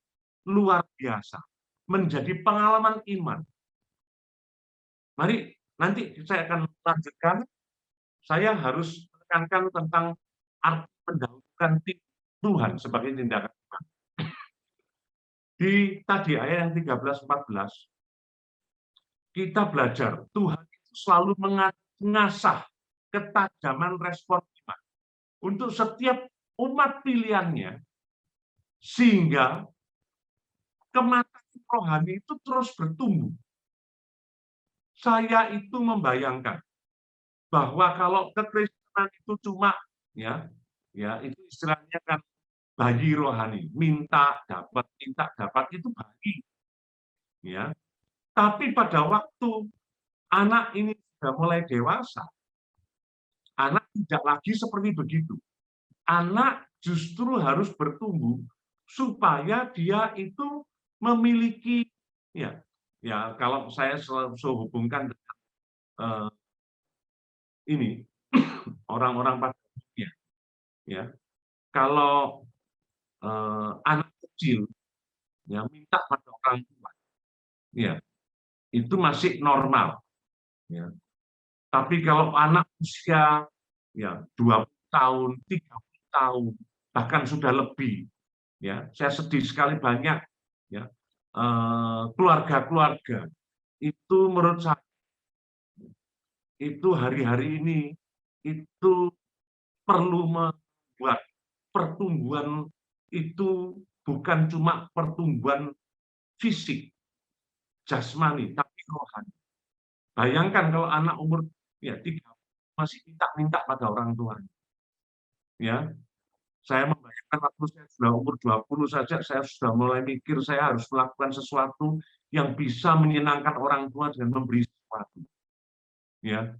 luar biasa, menjadi pengalaman iman. Mari nanti saya akan lanjutkan. Saya harus menekankan tentang arti mendahulukan Tuhan sebagai tindakan iman. Di tadi ayat yang 13-14, kita belajar Tuhan itu selalu mengasah ketajaman respon iman untuk setiap umat pilihannya, sehingga kematangan rohani itu terus bertumbuh. Saya itu membayangkan bahwa kalau kekristenan itu cuma ya itu istilahnya kan bayi rohani, minta dapat itu bayi, ya. Tapi pada waktu anak ini sudah mulai dewasa, anak tidak lagi seperti begitu. Anak justru harus bertumbuh supaya dia itu memiliki kalau saya selalu hubungkan dengan ini orang-orang pada umumnya, ya, kalau anak kecil ya minta pada orang tua, ya itu masih normal, ya. Tapi kalau anak usia 20 tahun, 30 tahun, bahkan sudah lebih, ya saya sedih sekali banyak ya keluarga-keluarga itu menurut saya itu hari-hari ini itu perlu membuat pertumbuhan itu bukan cuma pertumbuhan fisik, jasmani, tapi rohani. Bayangkan kalau anak umur 3 masih minta-minta pada orang tuanya. Ya, saya membayangkan waktu saya sudah umur 20 saja, saya sudah mulai mikir saya harus melakukan sesuatu yang bisa menyenangkan orang tua dengan memberi sesuatu. Ya,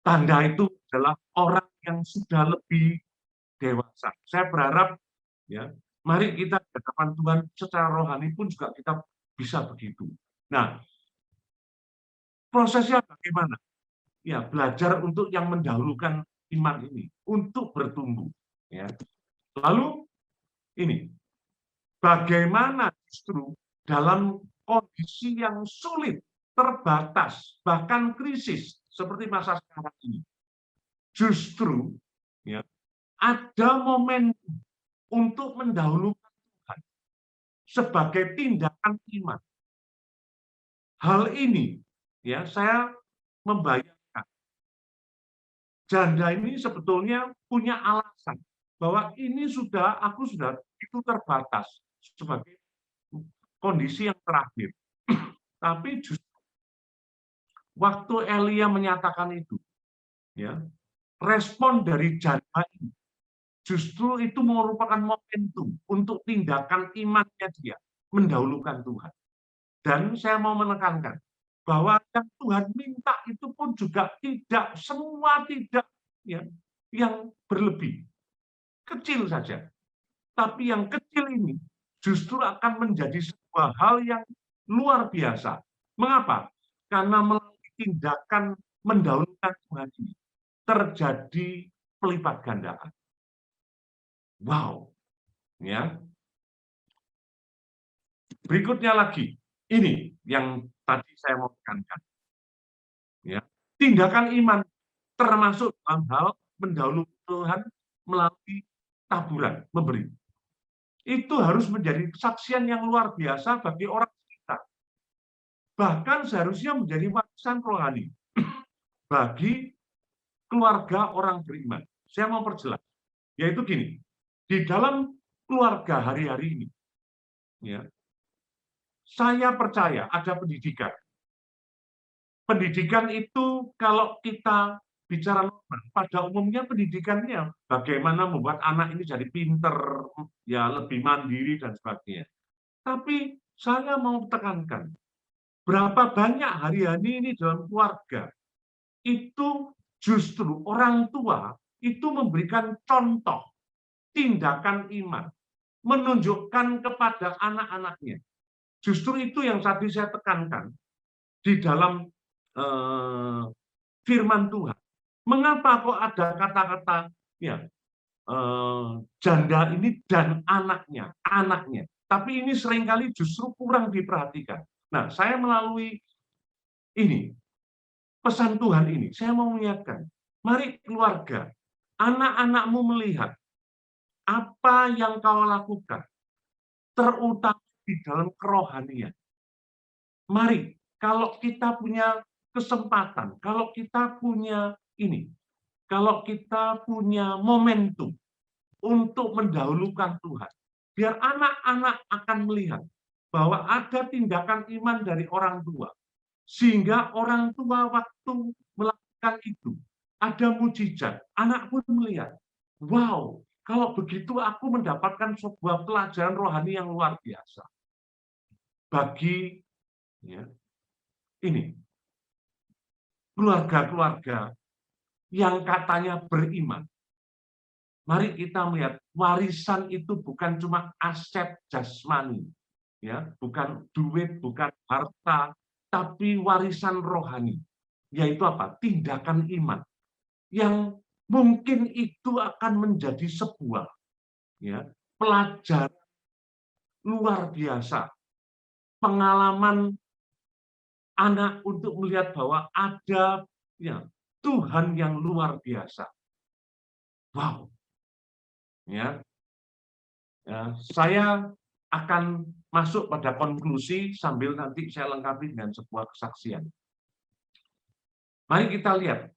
tanda itu adalah orang yang sudah lebih dewasa. Saya berharap ya, mari kita di hadapan Tuhan secara rohani pun juga kita bisa begitu. Nah, prosesnya bagaimana? Ya, belajar untuk yang mendahulukan iman ini untuk bertumbuh. Ya. Lalu ini, bagaimana justru dalam kondisi yang sulit, terbatas, bahkan krisis seperti masa sekarang ini, justru ya, ada momentum untuk mendahulukan Tuhan sebagai tindakan iman. Hal ini ya saya membayangkan janda ini sebetulnya punya alasan bahwa ini aku sudah itu terbatas sebagai kondisi yang terakhir. Tapi justru waktu Elia menyatakan itu, ya, respon dari janda ini justru itu merupakan momentum untuk tindakan imannya dia mendahulukan Tuhan. Dan saya mau menekankan bahwa yang Tuhan minta itu pun juga tidak semua yang berlebih, kecil saja. Tapi yang kecil ini justru akan menjadi sebuah hal yang luar biasa. Mengapa? Karena melalui tindakan mendahulukan Tuhan ini terjadi pelipat gandaan. Wow, ya. Berikutnya lagi, ini yang tadi saya mau tekankan. Ya, tindakan iman termasuk dalam hal mendahului Tuhan melalui taburan, memberi. Itu harus menjadi kesaksian yang luar biasa bagi orang sekitar. Bahkan seharusnya menjadi warisan rohani bagi keluarga orang beriman. Saya mau perjelas, yaitu gini, di dalam keluarga hari-hari ini, ya, saya percaya ada pendidikan. Pendidikan itu kalau kita bicara normal. Pada umumnya pendidikannya bagaimana membuat anak ini jadi pinter, ya lebih mandiri dan sebagainya. Tapi saya mau tekankan, berapa banyak hari-hari ini dalam keluarga itu justru orang tua itu memberikan contoh tindakan iman, menunjukkan kepada anak-anaknya. Justru itu yang tadi saya tekankan di dalam firman Tuhan. Mengapa kok ada kata-kata ya janda ini dan anaknya, Tapi ini seringkali justru kurang diperhatikan. Nah, saya melalui ini pesan Tuhan ini, saya mau mengingatkan, mari keluarga, anak-anakmu melihat apa yang kau lakukan, terutama di dalam kerohanian. Mari, kalau kita punya kesempatan, kalau kita punya ini, kalau kita punya momentum untuk mendahulukan Tuhan, biar anak-anak akan melihat bahwa ada tindakan iman dari orang tua, sehingga orang tua waktu melakukan itu, ada mujizat, anak pun melihat, wow, kalau begitu aku mendapatkan sebuah pelajaran rohani yang luar biasa. Bagi ya, ini keluarga-keluarga yang katanya beriman, mari kita melihat warisan itu bukan cuma aset jasmani, ya, bukan duit, bukan harta, tapi warisan rohani, yaitu apa? Tindakan iman yang mungkin itu akan menjadi sebuah ya, pelajaran luar biasa, pengalaman anak untuk melihat bahwa ada ya, Tuhan yang luar biasa. Wow, ya, saya akan masuk pada konklusi sambil nanti saya lengkapi dengan sebuah kesaksian. Mari kita lihat,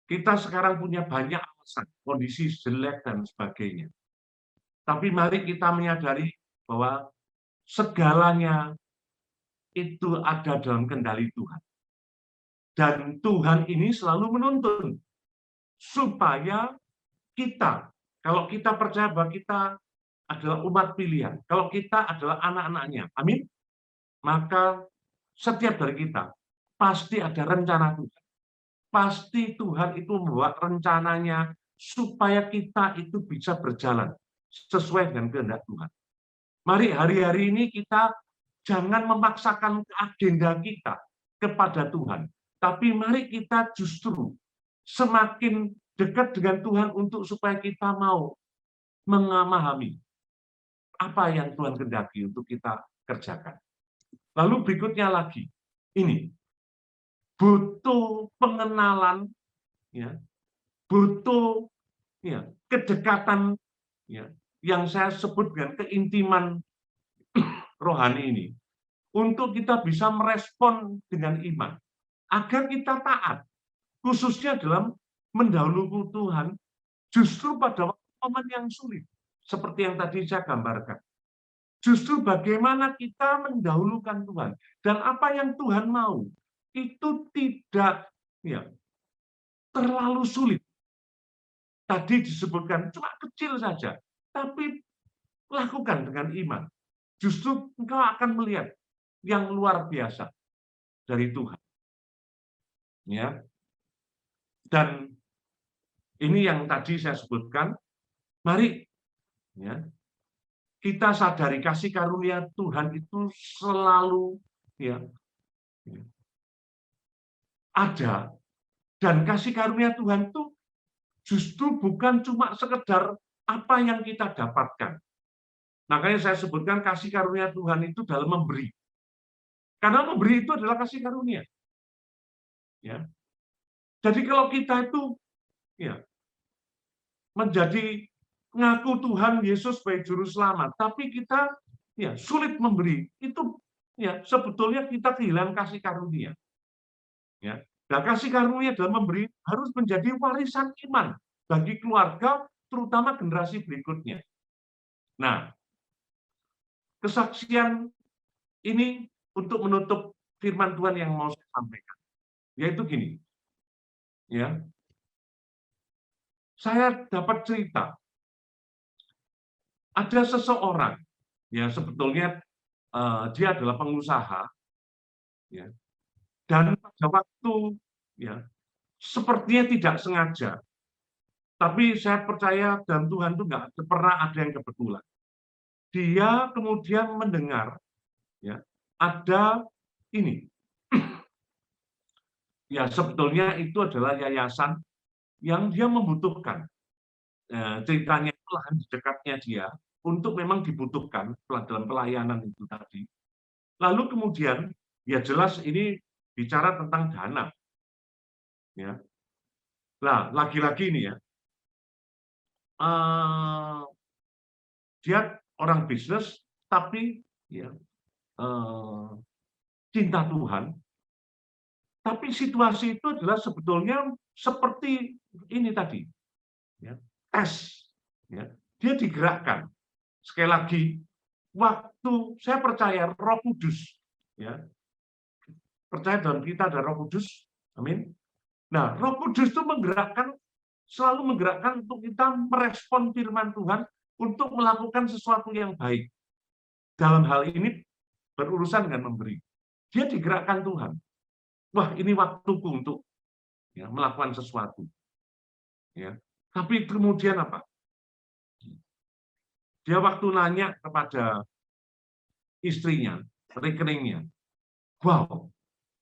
kita sekarang punya banyak alasan, kondisi jelek dan sebagainya. Tapi mari kita menyadari bahwa segalanya itu ada dalam kendali Tuhan. Dan Tuhan ini selalu menuntun supaya kita, kalau kita percaya bahwa kita adalah umat pilihan, kalau kita adalah anak-anaknya, amin, maka setiap dari kita pasti ada rencana Tuhan. Pasti Tuhan itu membuat rencananya supaya kita itu bisa berjalan sesuai dengan kehendak Tuhan. Mari hari-hari ini kita jangan memaksakan agenda kita kepada Tuhan, tapi mari kita justru semakin dekat dengan Tuhan untuk supaya kita mau memahami apa yang Tuhan kehendaki untuk kita kerjakan. Lalu berikutnya lagi, ini butuh pengenalan, ya, butuh ya, kedekatan, ya, yang saya sebut dengan keintiman rohani ini, untuk kita bisa merespon dengan iman, agar kita taat, khususnya dalam mendahului Tuhan, justru pada momen yang sulit, seperti yang tadi saya gambarkan. Justru bagaimana kita mendahulukan Tuhan, dan apa yang Tuhan mau, itu tidak ya, terlalu sulit. Tadi disebutkan cuma kecil saja, tapi lakukan dengan iman. Justru engkau akan melihat yang luar biasa dari Tuhan. Ya. Dan ini yang tadi saya sebutkan, mari ya, kita sadari kasih karunia Tuhan itu selalu ya, ada, dan kasih karunia Tuhan itu justru bukan cuma sekedar apa yang kita dapatkan. Makanya saya sebutkan kasih karunia Tuhan itu dalam memberi. Karena memberi itu adalah kasih karunia. Ya. Jadi kalau kita itu ya, menjadi ngaku Tuhan Yesus sebagai juru selamat, tapi kita ya sulit memberi, itu ya sebetulnya kita kehilangan kasih karunia. Ya. Nah, kasih karunia dalam memberi harus menjadi warisan iman bagi keluarga, terutama generasi berikutnya. Nah, kesaksian ini untuk menutup firman Tuhan yang mau saya sampaikan, yaitu gini, ya, saya dapat cerita, ada seseorang, ya sebetulnya dia adalah pengusaha, ya, dan pada waktu, ya, sepertinya tidak sengaja, tapi saya percaya dan Tuhan itu nggak pernah ada yang kebetulan. Dia kemudian mendengar, ya, ada ini, ya sebetulnya itu adalah yayasan yang dia membutuhkan. Ceritanya itu lahan di dekatnya dia untuk memang dibutuhkan dalam pelayanan itu tadi. Lalu kemudian, ya jelas ini bicara tentang dana. Ya. Nah, lagi-lagi ini ya, dia orang bisnis, tapi ya, cinta Tuhan. Tapi situasi itu adalah sebetulnya seperti ini tadi, ya, tes. Ya. Dia digerakkan. Sekali lagi, waktu saya percaya Roh Kudus, ya, percaya dalam kita ada Roh Kudus, amin. Nah, Roh Kudus itu selalu menggerakkan untuk kita merespon firman Tuhan untuk melakukan sesuatu yang baik. Dalam hal ini berurusan dengan memberi. Dia digerakkan Tuhan. Wah, ini waktuku untuk, ya, melakukan sesuatu. Ya. Tapi kemudian apa? Dia waktu nanya kepada istrinya, rekeningnya, wow,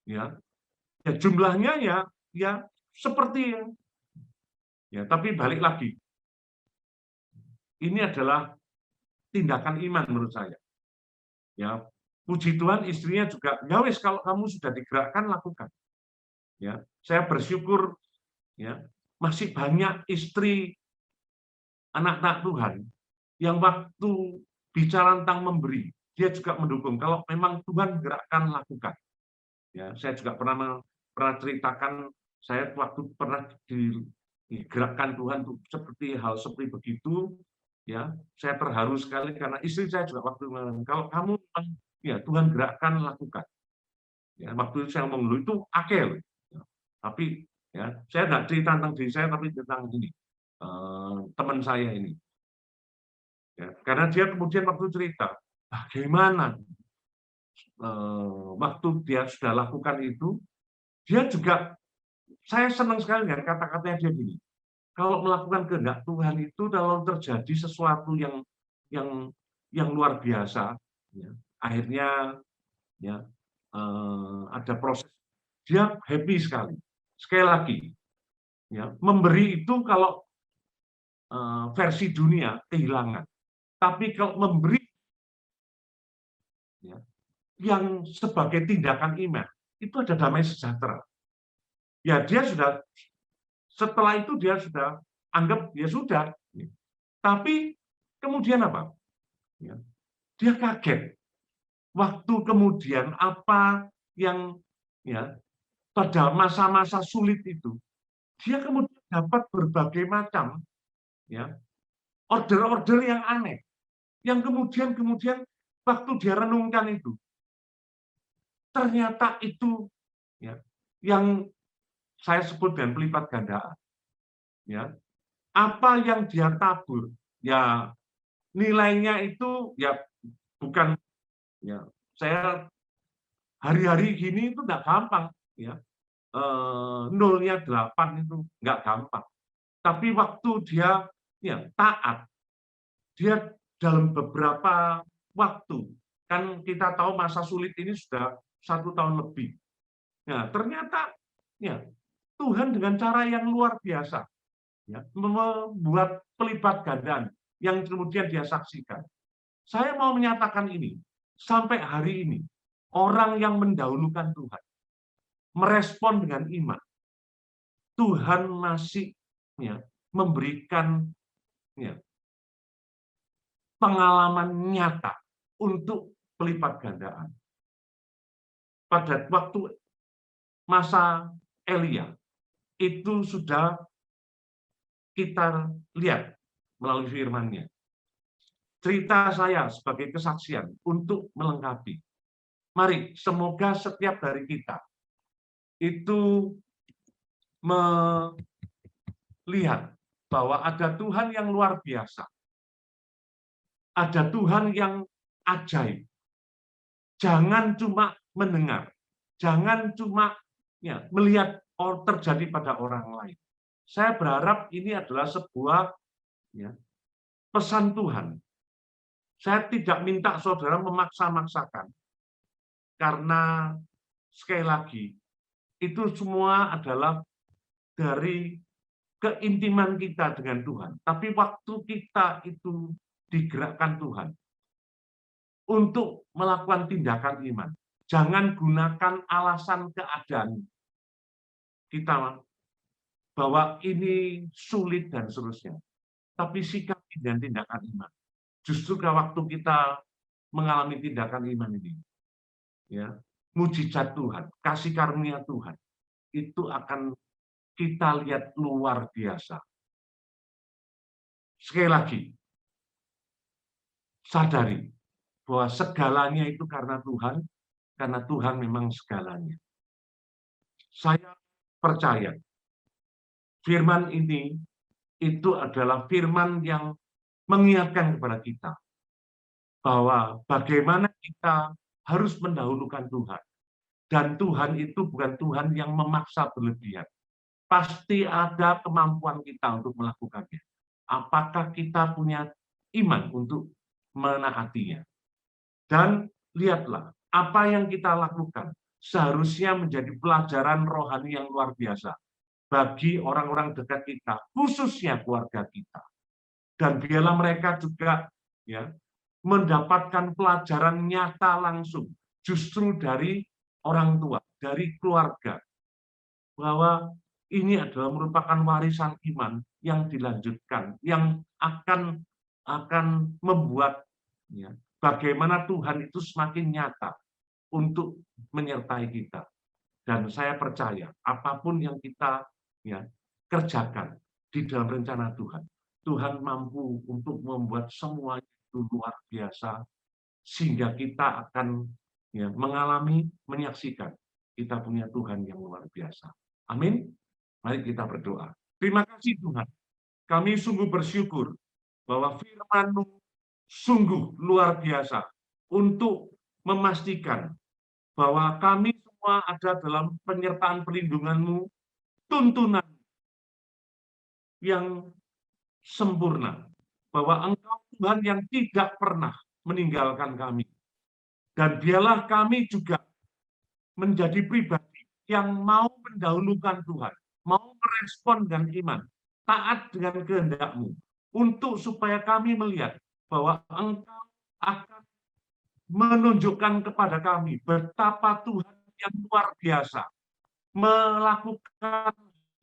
ya, jumlahnya ya seperti ya, tapi balik lagi, ini adalah tindakan iman menurut saya. Ya, puji Tuhan istrinya juga, ya wes kalau kamu sudah digerakkan lakukan. Ya, saya bersyukur, ya, masih banyak istri anak-anak Tuhan yang waktu bicara tentang memberi, dia juga mendukung. Kalau memang Tuhan gerakkan, lakukan. Ya, saya juga pernah ceritakan, saya waktu pernah digerakkan Tuhan seperti hal seperti begitu, ya, saya terharu sekali karena istri saya juga waktu kalau kamu ya Tuhan gerakkan, lakukan. Ya, waktu itu saya ngomong dulu itu akhir, ya, tapi ya saya nggak cerita tentang diri saya, tapi tentang ini teman saya ini. Ya, karena dia kemudian waktu cerita, bagaimana waktu dia sudah lakukan itu, dia juga, saya senang sekali dengan kata-katanya dia gini, kalau melakukan kehendak Tuhan itu kalau terjadi sesuatu yang luar biasa, ya, akhirnya ya ada proses, dia happy sekali. Sekali lagi, ya, memberi itu kalau versi dunia kehilangan. Tapi kalau memberi, ya, yang sebagai tindakan iman, itu ada damai sejahtera. Ya dia sudah, setelah itu dia sudah anggap ya sudah. Tapi kemudian apa? Ya, dia kaget. Waktu kemudian apa yang, ya, pada masa-masa sulit itu, dia kemudian dapat berbagai macam, ya, order-order yang aneh. Yang kemudian waktu dia renungkan itu, ternyata itu, ya, yang saya sebut dengan pelipat gandaan. Ya, apa yang dia tabur, ya nilainya itu ya bukan, ya saya hari-hari gini itu nggak gampang, ya, nolnya 8 itu nggak gampang. Tapi waktu dia, ya, taat, dia dalam beberapa waktu, kan kita tahu masa sulit ini sudah 1 tahun lebih. Nah, ternyata, ya, Tuhan dengan cara yang luar biasa, ya, membuat pelipat gandaan yang kemudian dia saksikan. Saya mau menyatakan ini, sampai hari ini, orang yang mendahulukan Tuhan, merespon dengan iman, Tuhan masih, ya, memberikan, ya, pengalaman nyata untuk pelipat gandaan. Pada waktu masa Elia, itu sudah kita lihat melalui firman-Nya. Cerita saya sebagai kesaksian untuk melengkapi. Mari, semoga setiap dari kita itu melihat bahwa ada Tuhan yang luar biasa, ada Tuhan yang ajaib. Jangan cuma mendengar, jangan cuma melihat terjadi pada orang lain. Saya berharap ini adalah sebuah pesan Tuhan. Saya tidak minta saudara memaksa-maksakan, karena sekali lagi, itu semua adalah dari keintiman kita dengan Tuhan. Tapi waktu kita itu digerakkan Tuhan untuk melakukan tindakan iman, jangan gunakan alasan keadaan kita bahwa ini sulit dan seterusnya. Tapi sikap dan tindakan iman. Justru waktu kita mengalami tindakan iman ini, mujizat Tuhan, kasih karunia Tuhan, itu akan kita lihat luar biasa. Sekali lagi, sadari bahwa segalanya itu karena Tuhan memang segalanya. Saya percaya firman ini itu adalah firman yang mengingatkan kepada kita bahwa bagaimana kita harus mendahulukan Tuhan. Dan Tuhan itu bukan Tuhan yang memaksa berlebihan. Pasti ada kemampuan kita untuk melakukannya. Apakah kita punya iman untuk menaatinya? Dan lihatlah, apa yang kita lakukan seharusnya menjadi pelajaran rohani yang luar biasa bagi orang-orang dekat kita, khususnya keluarga kita. Dan biarlah mereka juga mendapatkan pelajaran nyata langsung, justru dari orang tua, dari keluarga, bahwa ini adalah merupakan warisan iman yang dilanjutkan, yang akan membuat bagaimana Tuhan itu semakin nyata untuk menyertai kita. Dan saya percaya apapun yang kita kerjakan di dalam rencana Tuhan, Tuhan mampu untuk membuat semuanya itu luar biasa, sehingga kita akan menyaksikan kita punya Tuhan yang luar biasa. Amin. Mari kita berdoa. Terima kasih Tuhan. Kami sungguh bersyukur bahwa firman-Mu sungguh luar biasa untuk memastikan bahwa kami semua ada dalam penyertaan perlindungan-Mu, tuntunan yang sempurna, bahwa Engkau Tuhan yang tidak pernah meninggalkan kami. Dan biarlah kami juga menjadi pribadi yang mau mendahulukan Tuhan, mau merespon dengan iman, taat dengan kehendak-Mu, untuk supaya kami melihat bahwa Engkau akan menunjukkan kepada kami betapa Tuhan yang luar biasa melakukan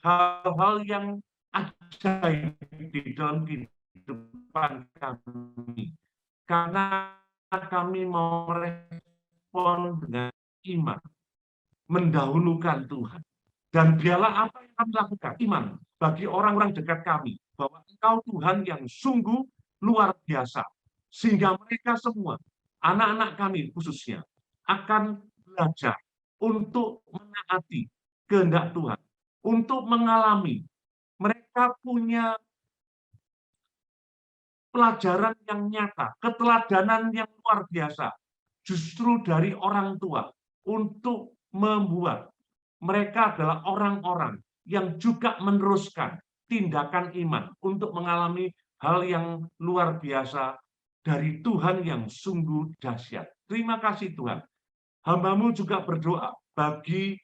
hal-hal yang ajaib di dalam kehidupan kami, karena kami mau merespon dengan iman, mendahulukan Tuhan. Dan biarlah apa yang kami lakukan, iman bagi orang-orang dekat kami, bahwa Engkau Tuhan yang sungguh luar biasa, sehingga mereka semua, anak-anak kami khususnya, akan belajar untuk menaati kehendak Tuhan, untuk mengalami. Mereka punya pelajaran yang nyata, keteladanan yang luar biasa, justru dari orang tua, untuk membuat mereka adalah orang-orang yang juga meneruskan tindakan iman untuk mengalami hal yang luar biasa dari Tuhan yang sungguh dahsyat. Terima kasih Tuhan. Hamba-Mu juga berdoa bagi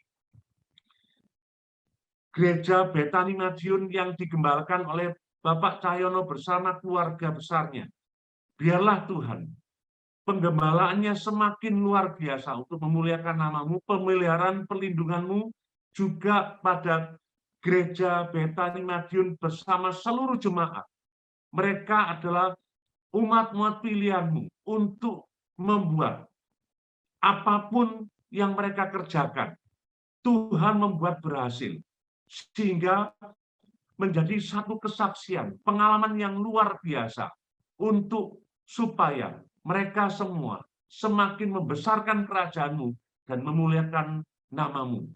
Gereja Betani Madiun yang digembalakan oleh Bapak Cahyono bersama keluarga besarnya. Biarlah Tuhan, penggembalaannya semakin luar biasa untuk memuliakan nama-Mu, pemeliharaan perlindungan-Mu juga pada Gereja Betani Madiun bersama seluruh jemaat. Mereka adalah umat-umat pilihan-Mu untuk membuat apapun yang mereka kerjakan, Tuhan membuat berhasil, sehingga menjadi satu kesaksian, pengalaman yang luar biasa, untuk supaya mereka semua semakin membesarkan kerajaan-Mu dan memuliakan nama-Mu.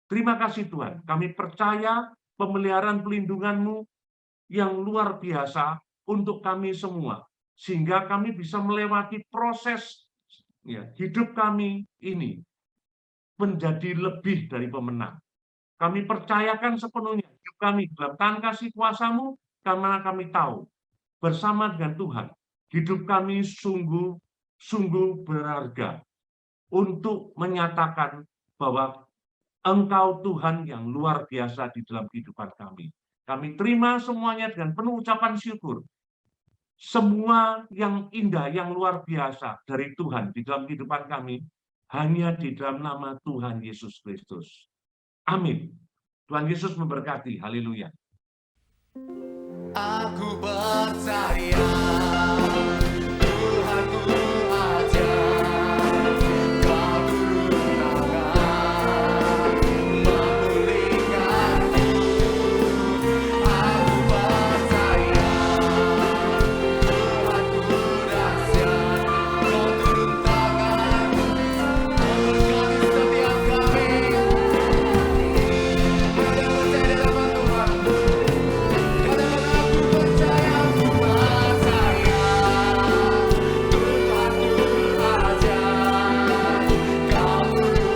Terima kasih Tuhan, kami percaya pemeliharaan pelindungan-Mu yang luar biasa untuk kami semua, sehingga kami bisa melewati proses hidup kami ini menjadi lebih dari pemenang. Kami percayakan sepenuhnya hidup kami dalam tangan kasih kuasa-Mu, karena kami tahu bersama dengan Tuhan, hidup kami sungguh berharga untuk menyatakan bahwa Engkau Tuhan yang luar biasa di dalam kehidupan kami. Kami terima semuanya dengan penuh ucapan syukur. Semua yang indah, yang luar biasa dari Tuhan di dalam kehidupan kami, hanya di dalam nama Tuhan Yesus Kristus. Amin. Tuhan Yesus memberkati. Haleluya. Aku percaya Tuhanku ajaib, Kau turun tangan memulihkanku. Aku percaya Tuhanku dahsyat, Kau turun tangan memberkati setiap kami. Ada percaya dalam Tuhan. Katakan aku percaya, aku percaya Tuhanku ajaib, Kau turun tangan memulihkanku. Aku percaya Tuhanku dahsyat, Kau turun tangan memberkatiku. Kau turun tangan memberkati, memberkatiku. Kau turun memberkatiku.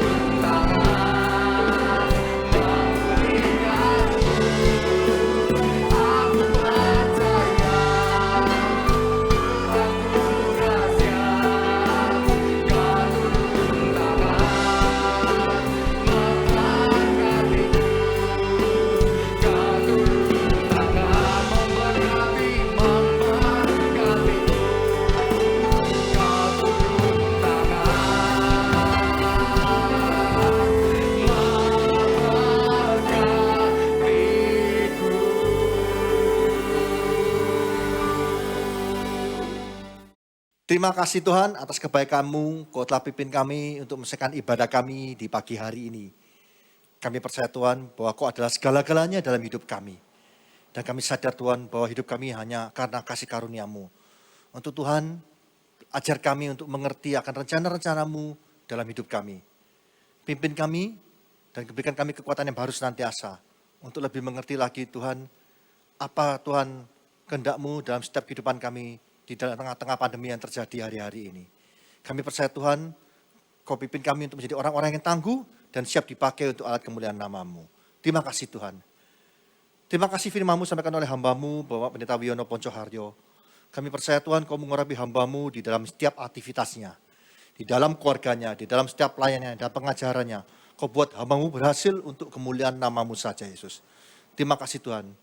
Terima kasih Tuhan atas kebaikan-Mu, Kau telah pimpin kami untuk menyelesaikan ibadah kami di pagi hari ini. Kami percaya Tuhan bahwa Kau adalah segala-galanya dalam hidup kami. Dan kami sadar Tuhan bahwa hidup kami hanya karena kasih karunia-Mu. Untuk Tuhan, ajar kami untuk mengerti akan rencana-rencana-Mu dalam hidup kami. Pimpin kami dan berikan kami kekuatan yang baru senantiasa. Untuk lebih mengerti lagi Tuhan, apa Tuhan kehendak-Mu dalam setiap kehidupan kami di dalam tengah-tengah pandemi yang terjadi hari-hari ini. Kami percaya Tuhan, Kau pimpin kami untuk menjadi orang-orang yang tangguh dan siap dipakai untuk alat kemuliaan nama-Mu. Terima kasih Tuhan. Terima kasih firman-Mu sampaikan oleh hamba-Mu, Bapak Pendeta Wiono Poncoharyo. Kami percaya Tuhan Kau mengurapi hamba-Mu di dalam setiap aktivitasnya, di dalam keluarganya, di dalam setiap pelayanannya dan pengajarannya. Kau buat hamba-Mu berhasil untuk kemuliaan nama-Mu saja Yesus. Terima kasih Tuhan.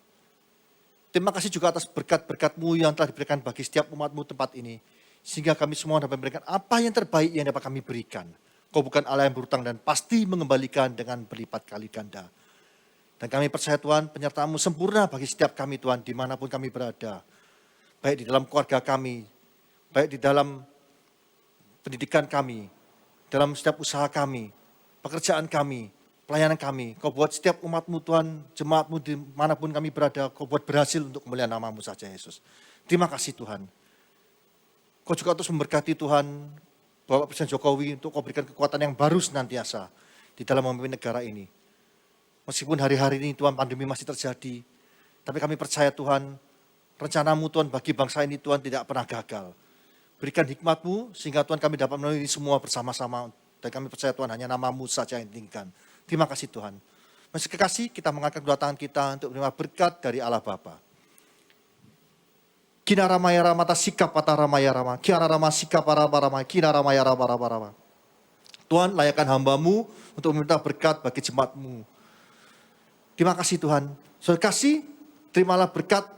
Terima kasih juga atas berkat-berkat-Mu yang telah diberikan bagi setiap umat-Mu tempat ini. Sehingga kami semua dapat memberikan apa yang terbaik yang dapat kami berikan. Kau bukan Allah yang berhutang dan pasti mengembalikan dengan berlipat kali ganda. Dan kami percaya Tuhan penyertaan-Mu sempurna bagi setiap kami Tuhan dimanapun kami berada. Baik di dalam keluarga kami, baik di dalam pendidikan kami, dalam setiap usaha kami, pekerjaan kami, pelayanan kami. Kau buat setiap umat-Mu Tuhan, jemaat-Mu dimanapun kami berada, Kau buat berhasil untuk kemuliaan nama-Mu saja Yesus. Terima kasih Tuhan. Kau juga terus memberkati Tuhan, Bapak Presiden Jokowi untuk Kau berikan kekuatan yang baru senantiasa di dalam memimpin negara ini. Meskipun hari-hari ini Tuhan pandemi masih terjadi, tapi kami percaya Tuhan, rencana-Mu Tuhan bagi bangsa ini Tuhan tidak pernah gagal. Berikan hikmat-Mu sehingga Tuhan kami dapat melalui semua bersama-sama. Dan kami percaya Tuhan hanya nama-Mu saja yang ditinggikan. Terima kasih Tuhan. Masih kekasih kita mengangkat kedua tangan kita untuk menerima berkat dari Allah Bapa. Kina ramaya ramata sikap patah ramaya rama. Kiara rama sikap rama. Kina ramaya rama. Tuhan layakkan hamba-Mu untuk meminta berkat bagi jemaat-Mu. Terima kasih Tuhan. Saudara kasih, terimalah berkat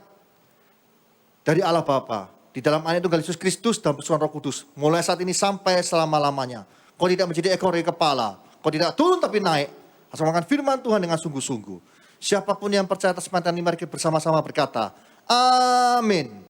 dari Allah Bapa. Di dalam anak Tunggal Yesus Kristus dan persekutuan Roh Kudus. Mulai saat ini sampai selama-lamanya. Kau tidak menjadi ekor dari kepala. Kau tidak turun tapi naik. Asal makan firman Tuhan dengan sungguh-sungguh. Siapapun yang percaya atas perkataan ini, mari kita bersama-sama berkata, Amin.